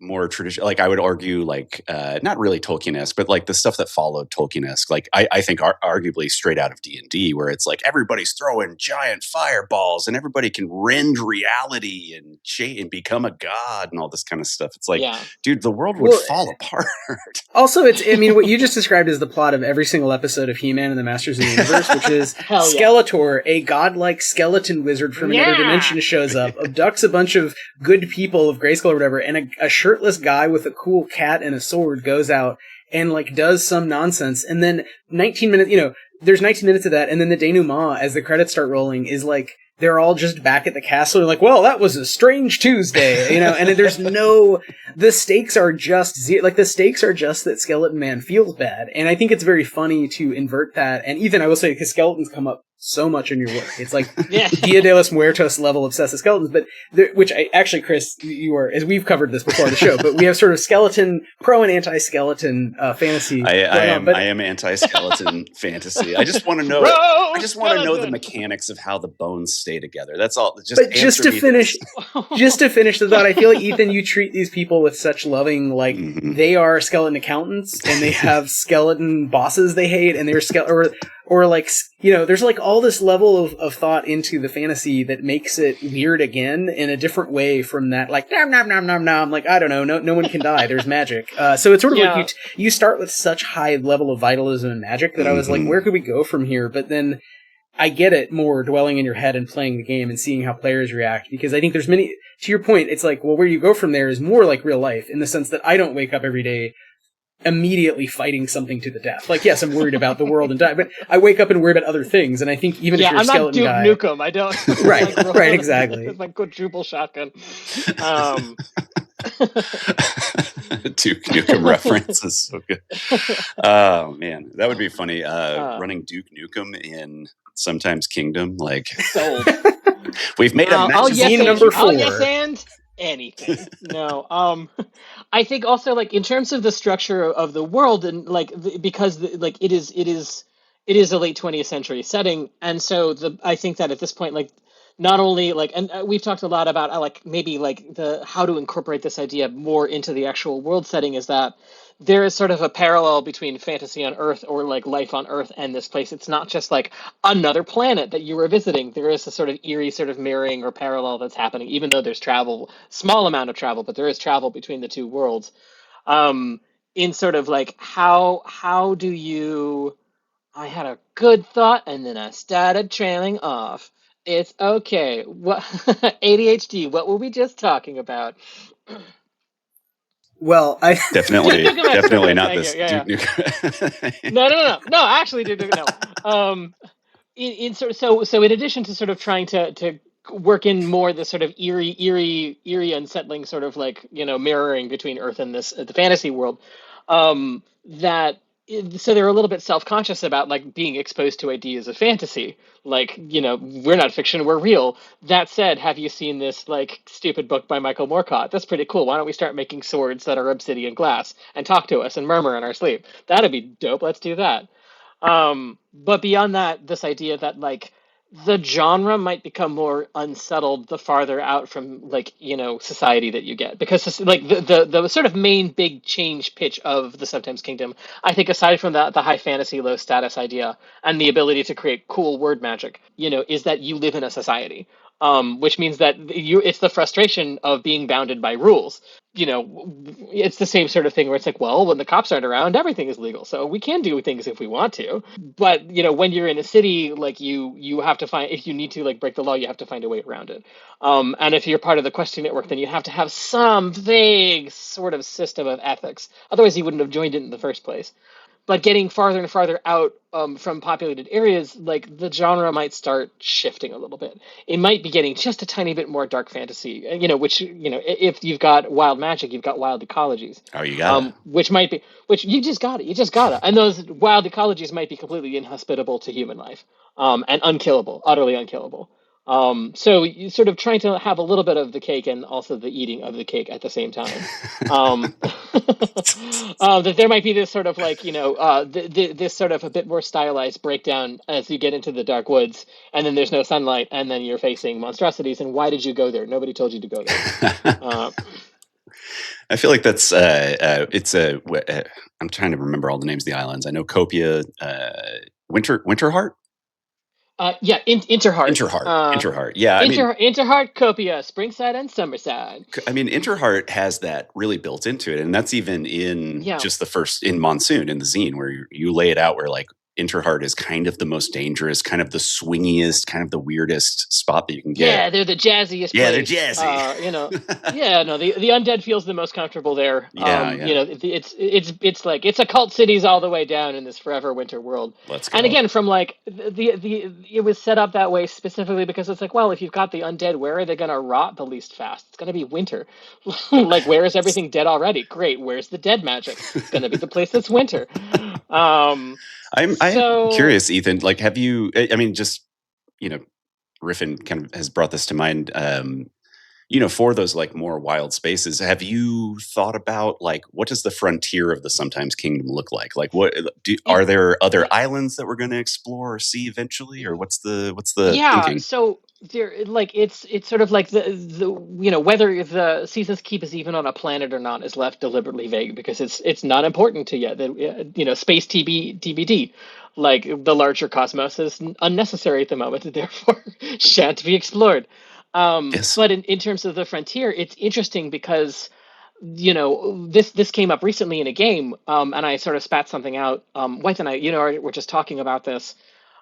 more traditional, like I would argue, like not really Tolkien-esque, but like the stuff that followed Tolkien-esque, like I think arguably straight out of D&D, where it's like everybody's throwing giant fireballs and everybody can rend reality and become a god and all this kind of stuff. It's like, dude, the world would fall apart. Also, what you just described is the plot of every single episode of He-Man and the Masters of the Universe, which is Skeletor, a godlike skeleton wizard from another dimension, shows up, abducts a bunch of good people of Grayskull or whatever, and a shirtless guy with a cool cat and a sword goes out and like does some nonsense, and then 19 minutes, there's 19 minutes of that, and then the denouement as the credits start rolling is like they're all just back at the castle and like, well, that was a strange Tuesday, and there's the stakes are just like the stakes are just that Skeleton Man feels bad, and I think it's very funny to invert that. And Ethan, I will say, because skeletons come up so much in your work, it's like Dia de los Muertos level obsessive skeletons, but which I actually, Chris, you are, as we've covered this before on the show, but we have sort of skeleton pro and anti-skeleton fantasy. I am anti-skeleton fantasy. I just want to know. The mechanics of how the bones stay together. That's all. Just to finish the thought, I feel like, Ethan, you treat these people with such loving, like they are skeleton accountants and they have skeleton bosses they hate, and they're or like, there's like all this level of thought into the fantasy that makes it weird again in a different way from that, like, nom, nom, nom, nom, nom. Like, I don't know, no one can die. There's magic. So it's sort of like you start with such high level of vitalism and magic that I was like, where could we go from here? But then I get it more dwelling in your head and playing the game and seeing how players react, because I think there's to your point, it's like, well, where you go from there is more like real life, in the sense that I don't wake up every day immediately fighting something to the death. Like, yes, I'm worried about the world and die, but I wake up and worry about other things. And I think even if you're a skeleton guy, I'm not Duke Nukem. I don't. right, exactly. With my quadruple shotgun. Duke Nukem reference is so good. Oh man, that would be funny. Running Duke Nukem in Sometimes Kingdom, like sold. We've made a match. Zine number 4. Yes, and anything. No. I think also, like, in terms of the structure of the world, and like because it is a late 20th century setting, and so I think that at this point, like, not only like, and we've talked a lot about like maybe like the how to incorporate this idea more into the actual world setting, is that there is sort of a parallel between fantasy on Earth, or like life on Earth, and this place. It's not just like another planet that you were visiting. There is a sort of eerie sort of mirroring or parallel that's happening, even though there's small amount of travel, but there is travel between the two worlds. In sort of like how do you? I had a good thought and then I started trailing off. It's okay. What ADHD? What were we just talking about? Well, I definitely not this Duke Nukem. No. Actually, Duke Nukem. No. So in addition to sort of trying to work in more the sort of eerie, unsettling sort of like mirroring between Earth and the fantasy world, so they're a little bit self-conscious about like being exposed to ideas of fantasy. Like, we're not fiction, we're real. That said, have you seen this like stupid book by Michael Moorcock? That's pretty cool. Why don't we start making swords that are obsidian glass and talk to us and murmur in our sleep? That'd be dope. Let's do that. But beyond that, this idea that like the genre might become more unsettled the farther out from society that you get, because like the sort of main big change pitch of the Sometimes Kingdom, I think, aside from the high fantasy low status idea and the ability to create cool word magic, is that you live in a society, which means that it's the frustration of being bounded by rules. It's the same sort of thing where it's like, well, when the cops aren't around, everything is legal, so we can do things if we want to. But when you're in a city, like you have to find, if you need to like break the law, you have to find a way around it. And if you're part of the questing network, then you have to have some vague sort of system of ethics. Otherwise, you wouldn't have joined it in the first place. But getting farther and farther out from populated areas, like the genre might start shifting a little bit. It might be getting just a tiny bit more dark fantasy, which, if you've got wild magic, you've got wild ecologies. Oh, you got it. Which you just got it. And those wild ecologies might be completely inhospitable to human life, and unkillable, utterly unkillable. So you sort of trying to have a little bit of the cake and also the eating of the cake at the same time. That there might be this sort of like, this sort of a bit more stylized breakdown as you get into the dark woods, and then there's no sunlight, and then you're facing monstrosities. And why did you go there? Nobody told you to go there. I feel like that's I'm trying to remember all the names of the islands. I know Copia, Winterheart. Interheart. Interheart. Yeah, Interheart, Copia, Springside, and Summerside. I mean, Interheart has that really built into it, and that's even in just the first in Monsoon in the zine, where you lay it out where like Interheart is kind of the most dangerous, kind of the swingiest, kind of the weirdest spot that you can get. Yeah, they're the jazziest. Yeah, place. They're jazzy. Yeah, no, the undead feels the most comfortable there. Yeah. It's like it's occult cities all the way down in this forever winter world. Let's go. And again, from like it was set up that way specifically because it's like, well, if you've got the undead, where are they going to rot the least fast? It's going to be winter. Like, where is everything dead already? Great. Where's the dead magic? It's going to be the place that's winter. I'm curious, Ethan. Like, have you? I mean, just Riffin kind of has brought this to mind. For those like more wild spaces, have you thought about like what does the frontier of the Sometimes Kingdom look like? Like, are there other islands that we're going to explore or see eventually, or what's the thinking? So there, like it's sort of like the whether the Seasons Keep is even on a planet or not is left deliberately vague because it's not important to you. That space TBD. Like the larger cosmos is unnecessary at the moment, and therefore shan't be explored. Yes. But in terms of the frontier, it's interesting because this came up recently in a game, and I sort of spat something out. Wythe and I, were just talking about this,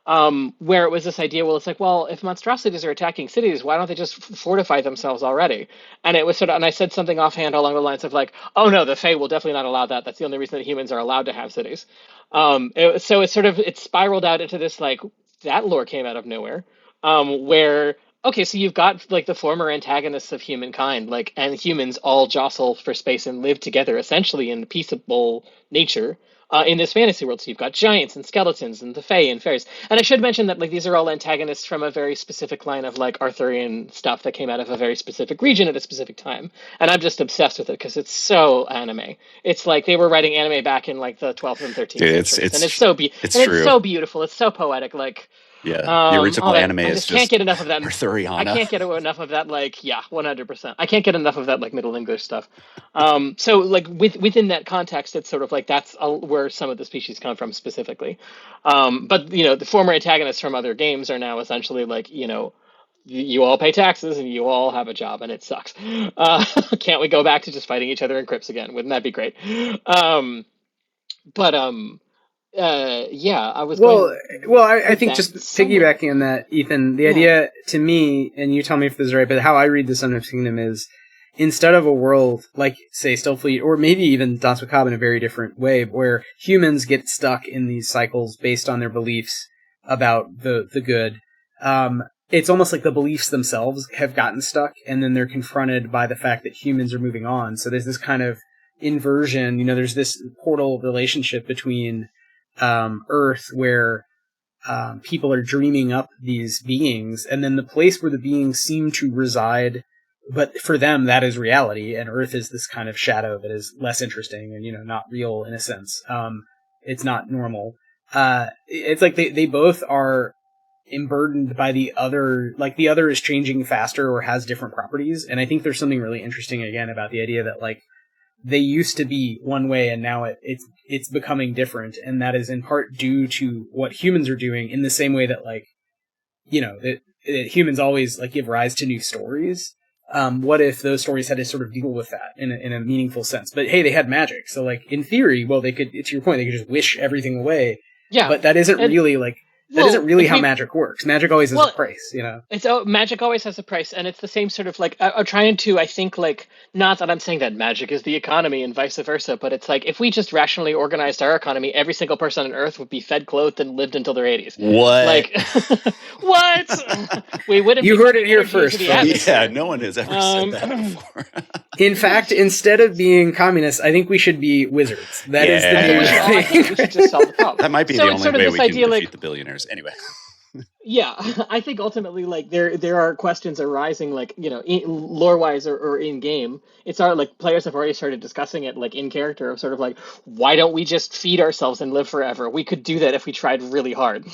where it was this idea. Well, it's like, well, if monstrosities are attacking cities, why don't they just fortify themselves already? And it was and I said something offhand along the lines of like, oh no, the Fae will definitely not allow that. That's the only reason that humans are allowed to have cities. So it spiraled out into this like that lore came out of nowhere, where. Okay, so you've got like the former antagonists of humankind, like, and humans all jostle for space and live together essentially in peaceable nature in this fantasy world. So you've got giants and skeletons and the Fae and fairies. And I should mention that like these are all antagonists from a very specific line of like Arthurian stuff that came out of a very specific region at a specific time. And I'm just obsessed with it because it's so anime. It's like they were writing anime back in like the 12th and 13th centuries. And it's so beautiful. It's so poetic. Like. Yeah, the original anime is just can't get enough of that. Arthuriana. I can't get enough of that. Like, 100%. I can't get enough of that like Middle English stuff. So like within that context, it's sort of like that's where some of the species come from specifically. But the former antagonists from other games are now essentially like you all pay taxes and you all have a job and it sucks. Can't we go back to just fighting each other in crypts again? Wouldn't that be great? I was. I think just piggybacking on that, Ethan, the idea to me, and you tell me if this is right, but how I read the Sometimes Kingdom is instead of a world like, say, Stillfleet, or maybe even Danse Macabre in a very different way, where humans get stuck in these cycles based on their beliefs about the good. It's almost like the beliefs themselves have gotten stuck, and then they're confronted by the fact that humans are moving on. So there's this kind of inversion. There's this portal relationship between Earth where people are dreaming up these beings, and then the place where the beings seem to reside, but for them that is reality, and Earth is this kind of shadow that is less interesting and not real in a sense. It's not normal. It's like they both are emburdened by the other, like the other is changing faster or has different properties. And I think there's something really interesting again about the idea that like they used to be one way and now it's becoming different, and that is in part due to what humans are doing, in the same way that like, you know, that humans always like give rise to new stories. What if those stories had to sort of deal with that in a meaningful sense? But hey, they had magic, so like in theory, well, they could, to your point, they could just wish everything away. Yeah, but that isn't really like that well, isn't really how magic works. Magic always has a price, you know. Magic always has a price, and it's the same sort of like I'm trying to. I think like, not that I'm saying that magic is the economy and vice versa, but it's like if we just rationally organized our economy, every single person on Earth would be fed, clothed, and lived until their 80s. What? Like, what? We wouldn't. You heard it here first. Yeah, no one has ever said that before. In fact, instead of being communists, I think we should be wizards. That is the new I think we should just solve the problem. That might be the only way we can defeat the billionaires. Anyway. Yeah, I think ultimately, like there are questions arising, like, you know, lore wise or in game. It's like players have already started discussing it, like in character, of sort of like, why don't we just feed ourselves and live forever? We could do that if we tried really hard.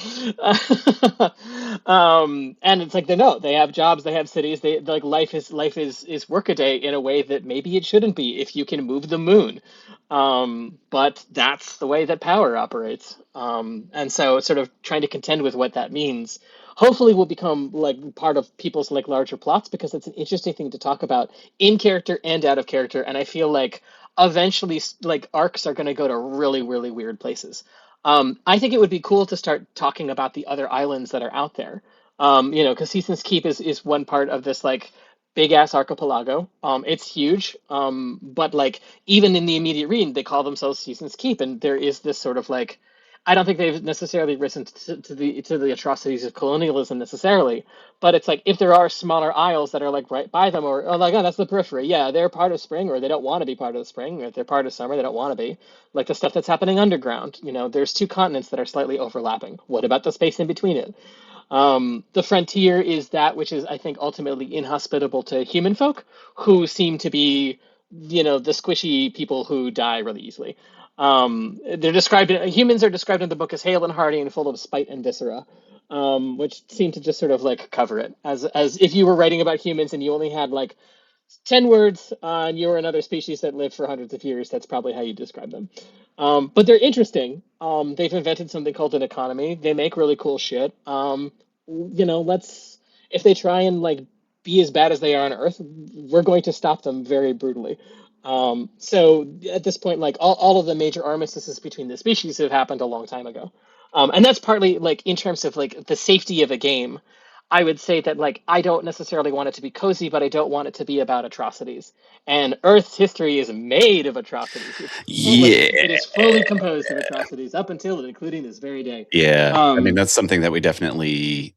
And it's like they have jobs, they have cities, they like life is workaday in a way that maybe it shouldn't be if you can move the moon. But that's the way that power operates. And so sort of trying to contend with what that means, hopefully will become like part of people's like larger plots, because it's an interesting thing to talk about in character and out of character. And I feel like eventually like arcs are going to go to really, really weird places. I think it would be cool to start talking about the other islands that are out there. You know, because Season's Keep is one part of this like big ass archipelago. It's huge. But like even in the immediate region, they call themselves Season's Keep, and there is this sort of like, I don't think they've necessarily risen to the atrocities of colonialism necessarily, but it's like if there are smaller isles that are like right by them, or like, oh, that's the periphery. Yeah, they're part of spring, or they don't want to be part of the spring, or if they're part of summer, they don't want to be. Like the stuff that's happening underground. You know, there's two continents that are slightly overlapping. What about the space in between it? The frontier is that which is, I think, ultimately inhospitable to human folk, who seem to be, you know, the squishy people who die really easily. Humans are described in the book as hale and hearty and full of spite and viscera, which seem to just sort of like cover it as if you were writing about humans and you only had like 10 words and you were another species that lived for hundreds of years. That's probably how you describe them. But they're interesting. They've invented something called an economy. They make really cool shit. You know, if they try and like be as bad as they are on Earth, we're going to stop them very brutally. So at this point, like all of the major armistices between the species have happened a long time ago. And that's partly like in terms of like the safety of a game. I would say that like I don't necessarily want it to be cozy, but I don't want it to be about atrocities. And Earth's history is made of atrocities. It is fully composed of atrocities up until and including this very day. Yeah, I mean that's something that we definitely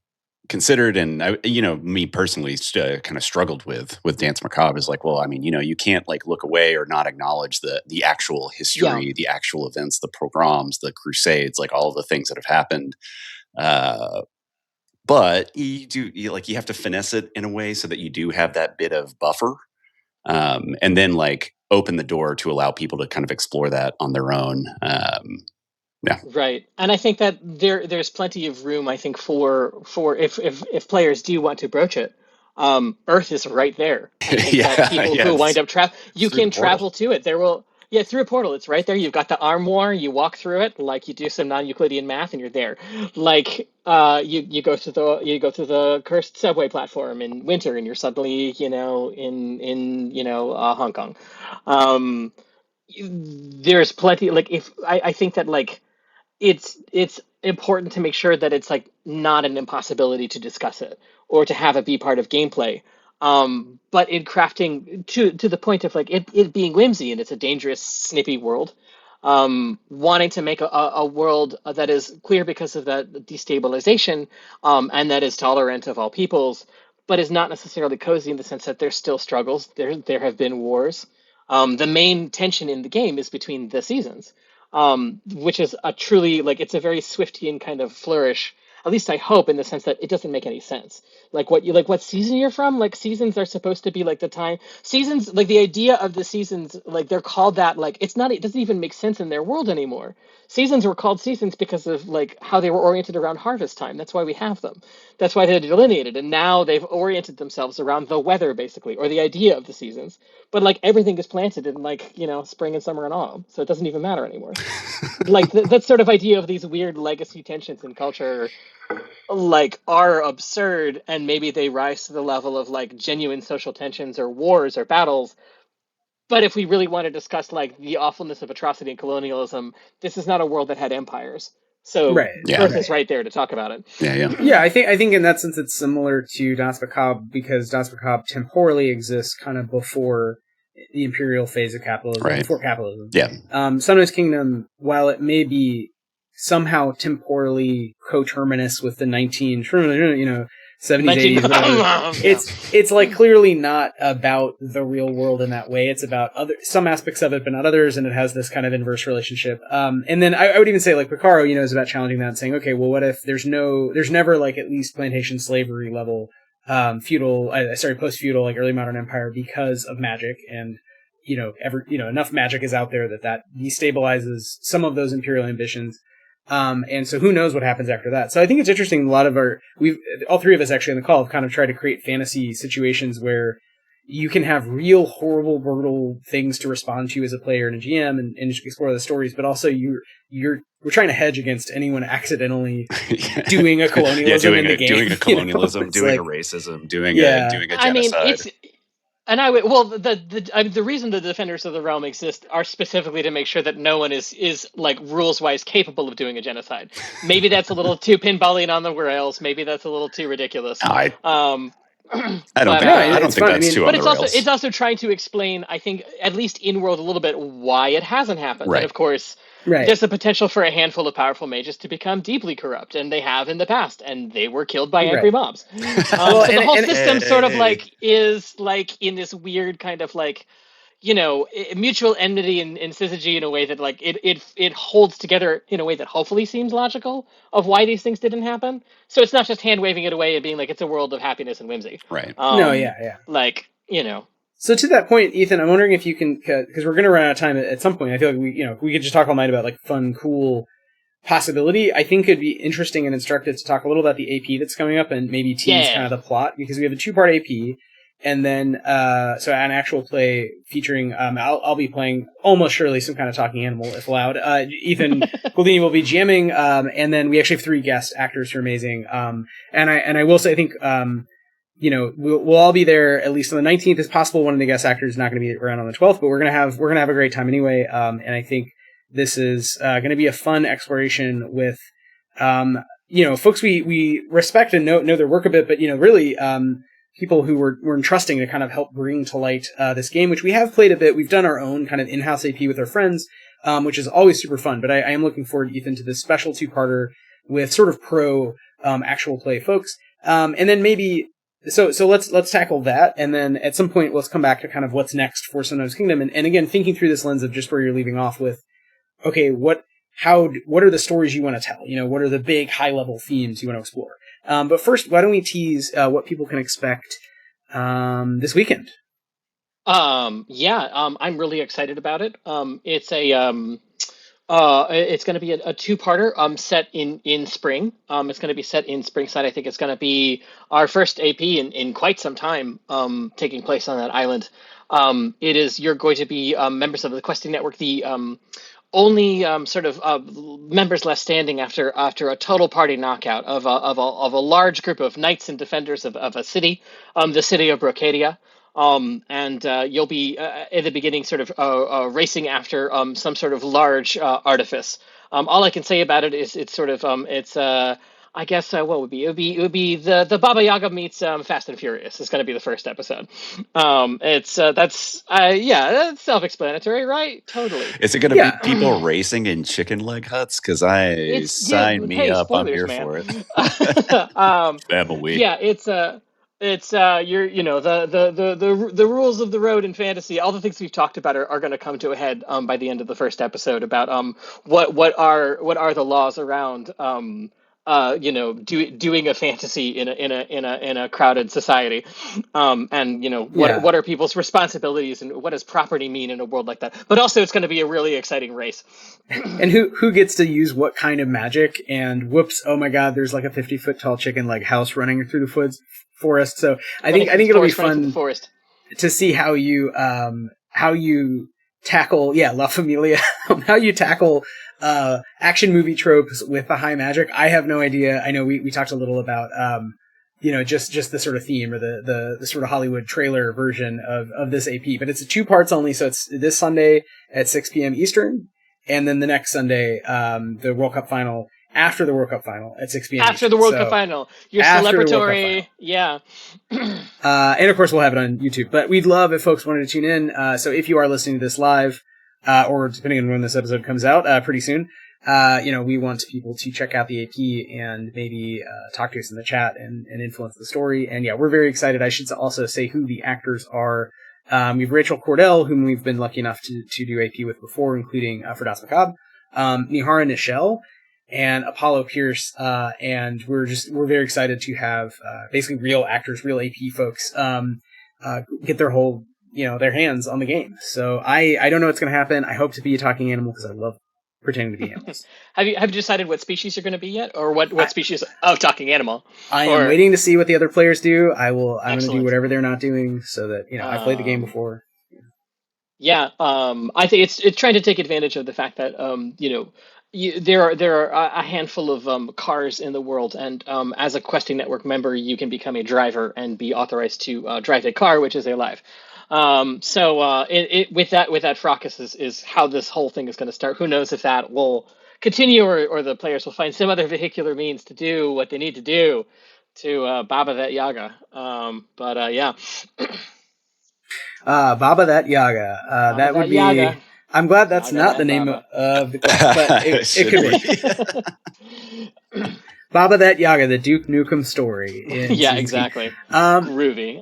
considered, and I, you know, me personally kind of struggled with Danse Macabre. Is like, well, I mean, you know, you can't like look away or not acknowledge the actual history, the actual events, the pogroms, the crusades, like all of the things that have happened. But you have to finesse it in a way so that you do have that bit of buffer, and then like open the door to allow people to kind of explore that on their own. Yeah. Right. And I think that there's plenty of room, I think, for if players do want to broach it. Earth is right there. People who wind up you can travel to it. Through a portal, it's right there. You've got the armoire, you walk through it, like you do some non-Euclidean math and you're there. Like you go to the cursed subway platform in winter and you're suddenly, you know, in Hong Kong. There's plenty, like, if I think that like it's important to make sure that it's like not an impossibility to discuss it or to have it be part of gameplay. But in crafting to the point of like it being whimsy, and it's a dangerous, snippy world, wanting to make a world that is queer because of that destabilization, and that is tolerant of all peoples, but is not necessarily cozy in the sense that there's still struggles. There have been wars. The main tension in the game is between the seasons. Which is a truly, like, it's a very Swiftian kind of flourish. At least I hope, in the sense that it doesn't make any sense. Like what season you're from? Like seasons are supposed to be like the time seasons. Like the idea of the seasons, like they're called that. Like it's not. It doesn't even make sense in their world anymore. Seasons were called seasons because of like how they were oriented around harvest time. That's why we have them. That's why they're delineated. And now they've oriented themselves around the weather, basically, or the idea of the seasons. But like everything is planted in like spring and summer and autumn, so it doesn't even matter anymore. Like that sort of idea of these weird legacy tensions in culture, like, are absurd, and maybe they rise to the level of like genuine social tensions or wars or battles. But if we really want to discuss like the awfulness of atrocity and colonialism, this is not a world that had empires. So Right. Earth is right there to talk about it. Yeah, I think in that sense it's similar to Danse Macabre, because Danse Macabre temporally exists kind of before the imperial phase of capitalism, before capitalism. Yeah. Sunrise Kingdom, while it may be somehow temporally coterminous with the 70s, 80s, whatever, it's like clearly not about the real world in that way. It's about some aspects of it, but not others, and it has this kind of inverse relationship. And then I would even say like PICARO, is about challenging that and saying, okay, well, what if there's never like at least plantation slavery level post-feudal, like early modern empire, because of magic, and enough magic is out there that destabilizes some of those imperial ambitions. And so who knows what happens after that. So I think it's interesting. A lot of all three of us actually on the call have kind of tried to create fantasy situations where you can have real horrible, brutal things to respond to as a player and a GM and explore the stories, but also we're trying to hedge against anyone accidentally doing a colonialism in the game. Doing a colonialism, doing a racism, doing a genocide. I mean, and I would, well, the reason the Defenders of the Realm exist are specifically to make sure that no one is like rules-wise capable of doing a genocide. Maybe that's a little too pinballing on the rails. Maybe that's a little too ridiculous. I don't think that's too on the rails. It's also trying to explain, I think, at least in world a little bit, why it hasn't happened. Right. And of course, there's the potential for a handful of powerful mages to become deeply corrupt, and they have in the past, and they were killed by angry mobs. So the whole system sort of like is like in this weird kind of like, mutual enmity and syzygy in a way that like it holds together in a way that hopefully seems logical of why these things didn't happen. So it's not just hand waving it away and being like it's a world of happiness and whimsy. Right. Like, So to that point, Ethan, I'm wondering if you can, because we're going to run out of time at some point. I feel like we could just talk all night about like fun, cool possibility. I think it'd be interesting and instructive to talk a little about the AP that's coming up and maybe tease kind of the plot, because we have a 2-part AP, and then so an actual play featuring I'll be playing almost surely some kind of talking animal if allowed. Ethan Gouldini will be GMing, and then we actually have 3 guest actors who are amazing. And I will say I think. We'll all be there at least on the 19th. It's possible one of the guest actors is not going to be around on the 12th, but we're going to have a great time anyway. And I think this is going to be a fun exploration with, folks we respect and know their work a bit, but really people who we're entrusting to kind of help bring to light this game, which we have played a bit. We've done our own kind of in-house AP with our friends, which is always super fun. But I am looking forward, Ethan, to this special 2-parter with sort of pro actual play folks, and then maybe. So let's tackle that, and then at some point let's come back to kind of what's next for Sunrise Kingdom, and again thinking through this lens of just where you're leaving off with, okay, what are the stories you want to tell? What are the big high level themes you want to explore? But first, why don't we tease what people can expect this weekend? I'm really excited about it. It's going to be a 2-parter set in spring. It's going to be set in Springside. I think it's going to be our first AP in quite some time, taking place on that island. You're going to be members of the Questing Network, the only members left standing after a total party knockout of a large group of knights and defenders of a city, the city of Brocadia. You'll be at the beginning sort of racing after some sort of large artifice. All I can say about it is it's sort of I guess what would be it would be the Baba Yaga meets Fast and Furious. It's going to be the first episode. That's self-explanatory, right? Totally. Is it going to be people racing in chicken leg huts? Because sign me up. I'm here for it. Family. Yeah, it's the rules of the road in fantasy. All the things we've talked about are going to come to a head by the end of the first episode about what are the laws around doing a fantasy in a crowded society, and what are people's responsibilities and what does property mean in a world like that. But also, it's going to be a really exciting race. And who gets to use what kind of magic? And whoops! Oh my God! There's like a 50-foot tall chicken like house running through the forest. So I think it'll be fun to see how you tackle La Familia, how you tackle action movie tropes with the high magic. I have no idea. I know we talked a little about just the sort of theme or the sort of Hollywood trailer version of this AP, but it's 2 parts only. So it's this Sunday at 6 p.m. Eastern, and then the next Sunday, the World Cup final. After the World Cup final at 6 p.m. After the World Cup final. Your celebratory. Yeah. And of course, we'll have it on YouTube. But we'd love if folks wanted to tune in. So if you are listening to this live, or depending on when this episode comes out, pretty soon, we want people to check out the AP and maybe talk to us in the chat and influence the story. And we're very excited. I should also say who the actors are. We have Rachel Cordell, whom we've been lucky enough to do AP with before, including for Danse Macabre, Nihara Nichelle, and Apollo Pierce, and we're very excited to have basically real actors, real AP folks get their whole their hands on the game. So I don't know what's going to happen. I hope to be a talking animal because I love pretending to be animals. Have you decided what species you're going to be yet, or what species of talking animal? I am waiting to see what the other players do. I'm going to do whatever they're not doing, so that I've played the game before. Yeah, I think it's trying to take advantage of the fact that there are a handful of cars in the world, and as a Questing Network member, you can become a driver and be authorized to drive a car, which is alive. So with that fracas is how this whole thing is going to start. Who knows if that will continue or the players will find some other vehicular means to do what they need to do to Baba that Yaga. Yeah. Baba that Yaga. That would be. Yaga. I'm glad that's not the name of the class, but it could be. Baba that Yaga, the Duke Nukem story. Yeah, exactly. Groovy.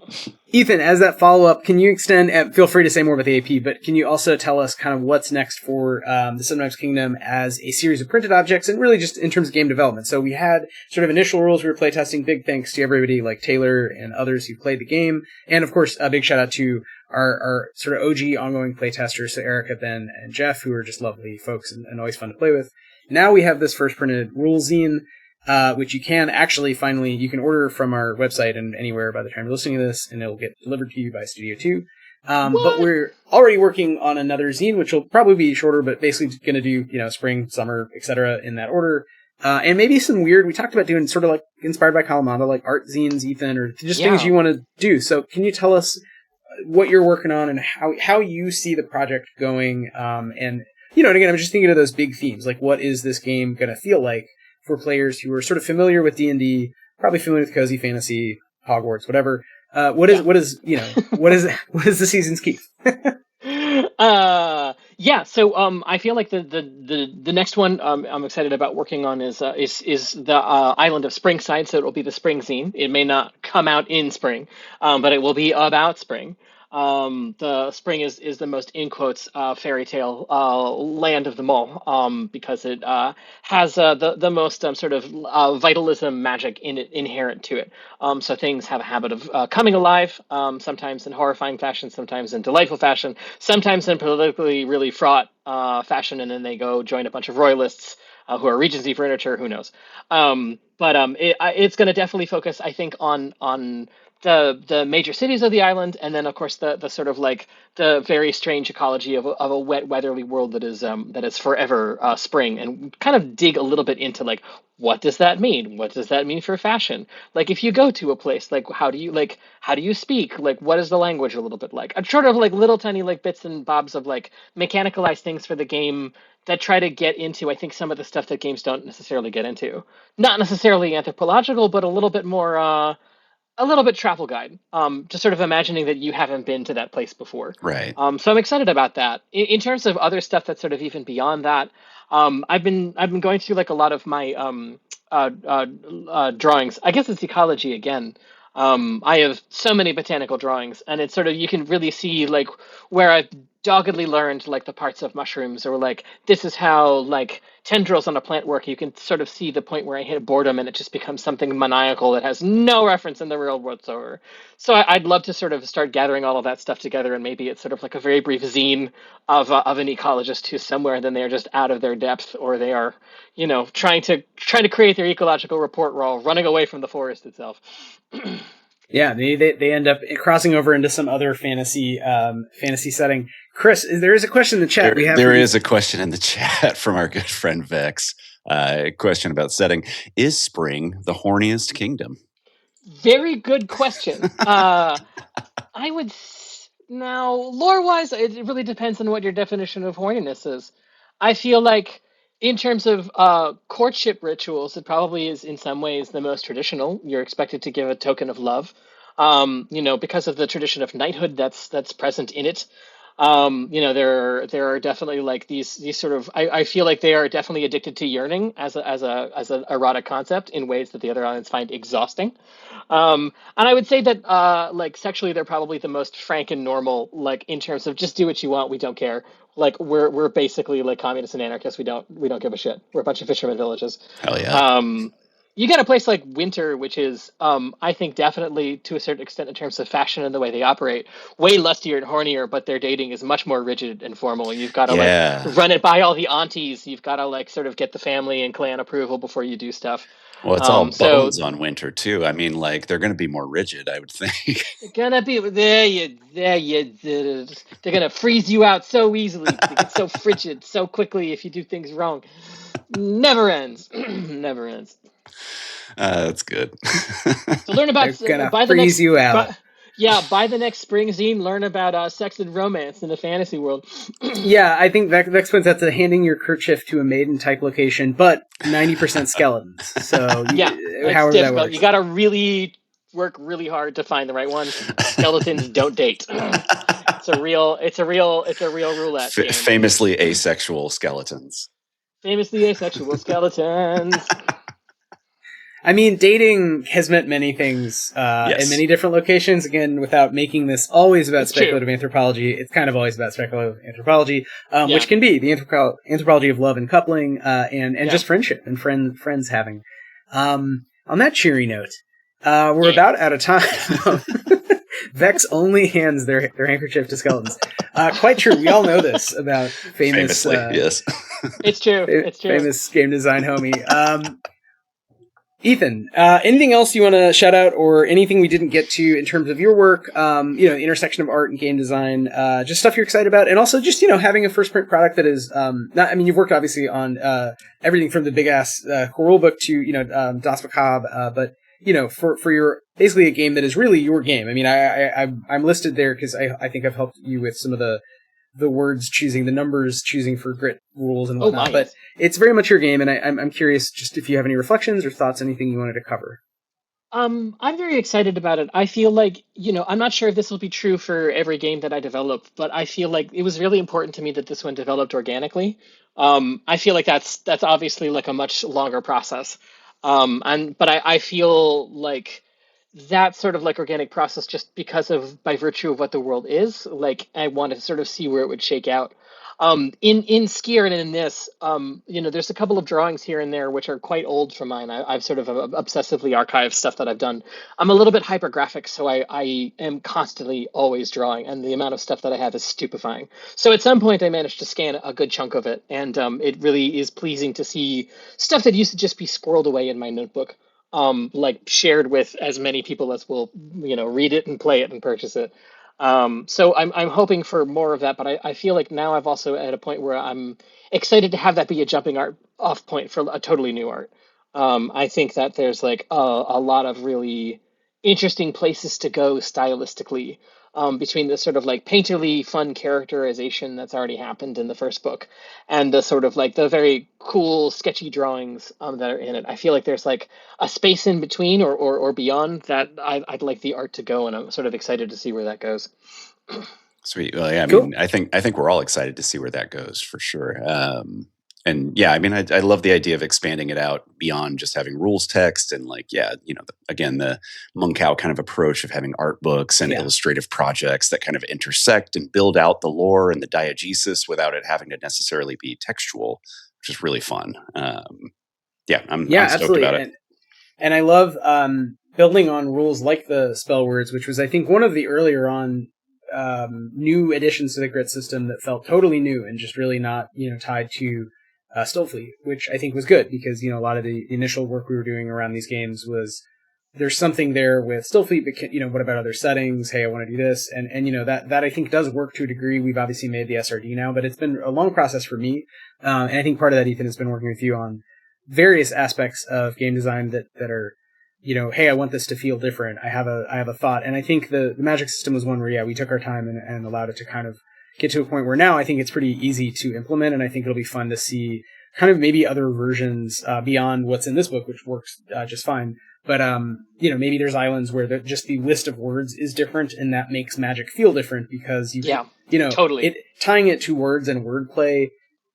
Ethan, as that follow-up, can you extend, feel free to say more about the AP, but can you also tell us kind of what's next for the Sometimes Kingdom as a series of printed objects, and really just in terms of game development? So we had sort of initial rules we were playtesting. Big thanks to everybody like Taylor and others who played the game. And of course, a big shout out to our sort of OG ongoing playtesters, so Erica, Ben, and Jeff, who are just lovely folks and always fun to play with. Now we have this first printed rule zine, which you can actually you can order from our website and anywhere by the time you're listening to this, and it'll get delivered to you by Studio 2. But we're already working on another zine, which will probably be shorter, but basically going to do, spring, summer, etc. in that order. And maybe some weird, we talked about doing sort of like inspired by Kalamata, like art zines, Ethan, or just things you want to do. So can you tell us what you're working on and how you see the project going? And again, I'm just thinking of those big themes, like what is this game going to feel like for players who are sort of familiar with D&D, probably familiar with cozy fantasy, Hogwarts, whatever. What is the season's key? So I feel like the next one I'm excited about working on is the island of Springside. So it will be the spring zine. It may not come out in spring, but it will be about spring. The spring is the most, in quotes, fairy tale land of them all, because it has the most sort of vitalism magic inherent to it. So things have a habit of coming alive, sometimes in horrifying fashion, sometimes in delightful fashion, sometimes in politically really fraught fashion, and then they go join a bunch of royalists who are Regency furniture, who knows. It's going to definitely focus, I think, on the major cities of the island, and then of course the sort of like the very strange ecology of a wet, weatherly world that is forever spring, and kind of dig a little bit into like, what does that mean? What does that mean for fashion? Like if you go to a place, like how do you speak? Like what is the language a little bit like? I'm sort of like little tiny like bits and bobs of like mechanicalized things for the game that try to get into, I think, some of the stuff that games don't necessarily get into. Not necessarily anthropological, but a little bit more a little bit travel guide, just sort of imagining that you haven't been to that place before. Right. So I'm excited about that. In terms of other stuff that's sort of even beyond that, I've been going through like a lot of my drawings. I guess it's ecology again. I have so many botanical drawings, and it's sort of, you can really see like where I've doggedly learned like the parts of mushrooms, or like this is how like tendrils on a plant work. You can sort of see the point where I hit boredom and it just becomes something maniacal that has no reference in the real world whatsoever. So I'd love to sort of start gathering all of that stuff together, and maybe it's sort of like a very brief zine of an ecologist who's somewhere, and then they're just out of their depth, or they are, trying to create their ecological report while running away from the forest itself. Yeah, they end up crossing over into some other fantasy setting. Chris, there is a question in the chat. There is a question in the chat from our good friend Vex. A question about setting. Is spring the horniest kingdom? Very good question. I would now, lore-wise, it really depends on what your definition of horniness is. I feel like in terms of courtship rituals, it probably is in some ways the most traditional. You're expected to give a token of love, because of the tradition of knighthood that's present in it. There are definitely like these sort of, I feel like they are definitely addicted to yearning as an erotic concept in ways that the other islands find exhausting. And I would say that like sexually they're probably the most frank and normal, like in terms of just do what you want, we don't care. Like we're basically like communists and anarchists. We don't give a shit. We're a bunch of fishermen villages. Hell yeah. You get a place like Winter, which is, I think, definitely to a certain extent in terms of fashion and the way they operate, way lustier and hornier, but their dating is much more rigid and formal. You've got to like run it by all the aunties. You've got to like sort of get the family and clan approval before you do stuff. Well, it's all bones on Winter too. I mean, like they're going to be more rigid, I would think. They're gonna be they're gonna freeze you out so easily. They get so frigid so quickly if you do things wrong. Never ends. Never ends. That's good. So learn about freeze you out. By the next spring zine, learn about sex and romance in the fantasy world. Yeah, I think Vex points out to handing your kerchief to a maiden type location, but 90% skeletons. So however that works. You got to really work really hard to find the right one. Skeletons don't date. It's a real roulette game. Famously asexual skeletons. I mean, dating has meant many things in many different locations. Again, without making this always about speculative anthropology, it's kind of always about speculative anthropology, which can be the anthropology of love and coupling, and just friendship and friends having. On that cheery note, we're about out of time. Vex only hands their handkerchief to skeletons. Quite true. We all know this about famously, yes. It's true. Famous game design homie. Ethan, anything else you want to shout out, or anything we didn't get to in terms of your work, the intersection of art and game design, just stuff you're excited about, and also just, having a first print product that is, you've worked obviously on, everything from the big ass, Rulebook to, Danse Macabre, but, for your, basically a game that is really your game. I mean, I'm listed there because I think I've helped you with some of the words choosing, the numbers choosing for grit rules and whatnot, but it's very much your game, and I'm curious just if you have any reflections or thoughts, anything you wanted to cover. I'm very excited about it. I feel like, I'm not sure if this will be true for every game that I develop, but I feel like it was really important to me that this one developed organically. I feel like that's obviously like a much longer process. But I feel like that sort of like organic process, just by virtue of what the world is, like I wanted to sort of see where it would shake out. In Skier and in this, there's a couple of drawings here and there which are quite old for mine. I've sort of obsessively archived stuff that I've done. I'm a little bit hypergraphic, so I am constantly always drawing, and the amount of stuff that I have is stupefying. So at some point I managed to scan a good chunk of it, and it really is pleasing to see stuff that used to just be squirreled away in my notebook, like shared with as many people as will, read it and play it and purchase it. So I'm hoping for more of that, but I feel like now I've also at a point where I'm excited to have that be a jumping off point for a totally new art. I think that there's like a lot of really interesting places to go stylistically, between the sort of like painterly fun characterization that's already happened in the first book and the sort of like the very cool sketchy drawings that are in it. I feel like there's like a space in between or beyond that I'd like the art to go, and I'm sort of excited to see where that goes. Sweet. Well, yeah, I Cool. mean, I think we're all excited to see where that goes for sure. And yeah, I mean, I love the idea of expanding it out beyond just having rules text and like, again, the Monkau kind of approach of having art books and illustrative projects that kind of intersect and build out the lore and the diegesis without it having to necessarily be textual, which is really fun. I'm stoked about it. And I love building on rules like the spell words, which was, I think, one of the earlier on new additions to the grit system that felt totally new and just really not, tied to Stillfleet, which I think was good because, a lot of the initial work we were doing around these games was there's something there with Stillfleet, but, what about other settings? Hey, I want to do this. And that I think does work to a degree. We've obviously made the SRD now, but it's been a long process for me. And I think part of that, Ethan, has been working with you on various aspects of game design that are, hey, I want this to feel different. I have a thought. And I think the magic system was one where, we took our time and allowed it to kind of get to a point where now I think it's pretty easy to implement. And I think it'll be fun to see kind of maybe other versions beyond what's in this book, which works just fine. But, maybe there's islands where just the list of words is different and that makes magic feel different because totally tying it to words and wordplay,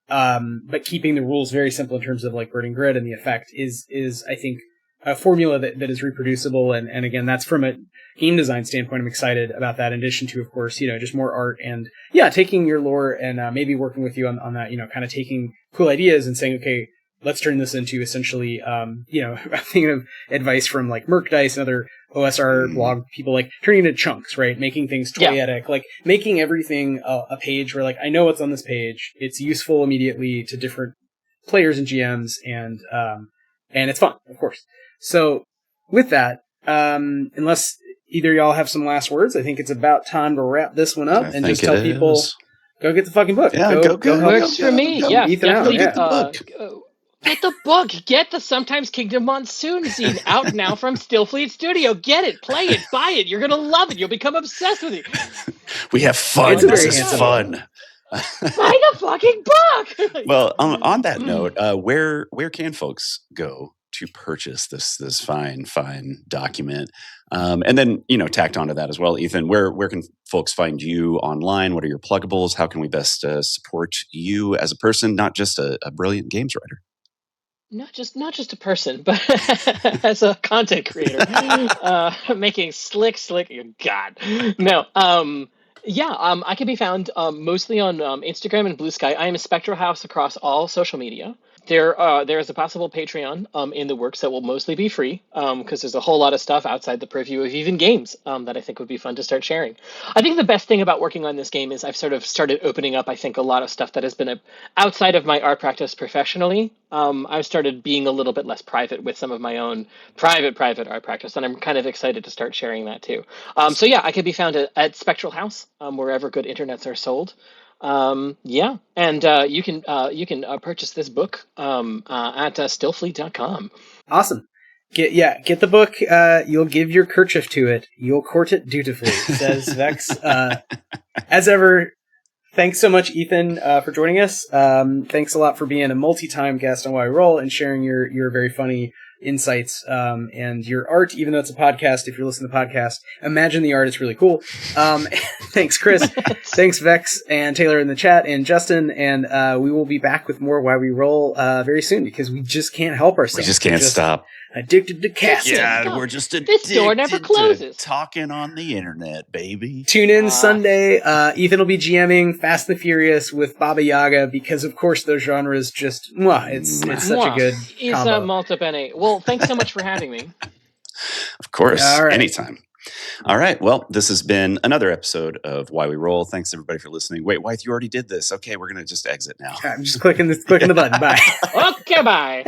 but keeping the rules very simple in terms of like burning grid and the effect is I think a formula that is reproducible. And again, that's from a game design standpoint. I'm excited about that. In addition to, of course, just more art and taking your lore and maybe working with you on that, kind of taking cool ideas and saying, okay, let's turn this into essentially, I'm thinking of advice from like Merc Dice and other OSR blog people, like turning into chunks, right? Making things toyetic, like making everything a page where like, I know what's on this page. It's useful immediately to different players and GMs and it's fun, of course. So with that, unless either y'all have some last words, I think it's about time to wrap this one up and just tell people, go get the fucking book. Yeah, go works for me. Yeah, Ethan out. Get the book. Get the Sometimes Kingdom Monsoon zine out now from Stillfleet Studio. Get it, play it, buy it. You're gonna love it. You'll become obsessed with it. We have fun. This is fun. Buy the fucking book. Well, on that note, where can folks go to purchase this fine document? And then, tacked onto that as well, Ethan, where can folks find you online? What are your pluggables? How can we best support you as a person, not just a brilliant games writer? Not just a person, but as a content creator, making slick. God, no. I can be found mostly on Instagram and Blue Sky. I am a Spectral House across all social media. There is a possible Patreon in the works that will mostly be free because there's a whole lot of stuff outside the purview of even games that I think would be fun to start sharing. I think the best thing about working on this game is I've sort of started opening up, I think, a lot of stuff that has been outside of my art practice professionally. I've started being a little bit less private with some of my own private art practice, and I'm kind of excited to start sharing that too. I can be found at Spectral House, wherever good internets are sold. And you can purchase this book at stillfleet.com. Awesome. Get the book. You'll give your kerchief to it. You'll court it dutifully, says Vex. As ever, thanks so much, Ethan, for joining us. Thanks a lot for being a multi-time guest on Why We Roll and sharing your very funny insights and your art, even though it's a podcast. If you're listening to the podcast, imagine the art. It's really cool. Thanks, Chris. Thanks, Vex and Taylor in the chat and Justin. And we will be back with more Why We Roll very soon because we just can't help ourselves. We just can't stop. Addicted to casting. Yeah, we're just addicted this door never closes. To talking on the internet, baby. Tune in Sunday. Ethan will be GMing Fast and the Furious with Baba Yaga because, of course, those genres just, it's such a good combo. Molto bene. Well, thanks so much for having me. Of course, anytime. All right. Well, this has been another episode of Why We Roll. Thanks, everybody, for listening. Wait, Wythe, you already did this. Okay, we're going to just exit now. I'm just clicking the button. Bye. Okay, bye.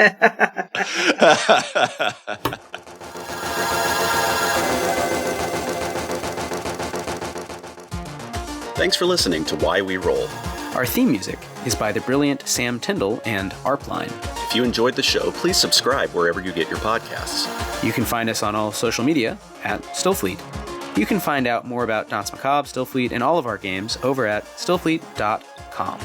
Thanks for listening to Why We Roll. Our theme music is by the brilliant Sam Tyndall and Arpline. If you enjoyed the show, please subscribe wherever you get your podcasts. You can find us on all social media at Stillfleet. You can find out more about Danse Macabre, Stillfleet, and all of our games over at stillfleet.com.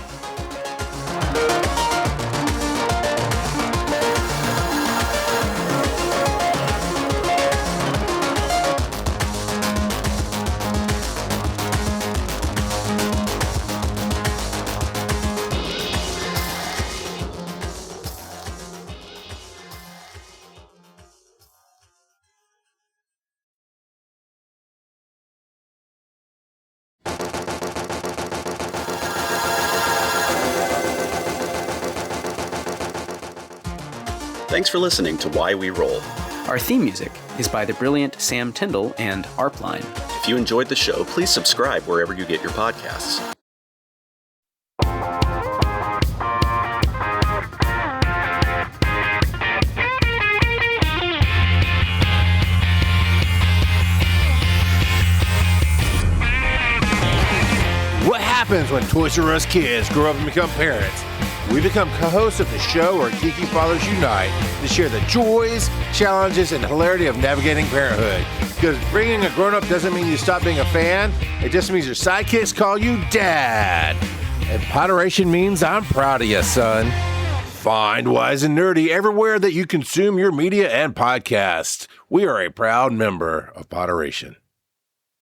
Thanks for listening to Why We Roll. Our theme music is by the brilliant Sam Tyndall and Arpline. If you enjoyed the show, please subscribe wherever you get your podcasts. What happens when Toys R Us kids grow up and become parents? We become co-hosts of the show where Geeky Fathers unite to share the joys, challenges, and hilarity of navigating parenthood. Because bringing a grown-up doesn't mean you stop being a fan. It just means your sidekicks call you Dad. And Potteration means I'm proud of you, son. Find Wise and Nerdy everywhere that you consume your media and podcasts. We are a proud member of Potteration.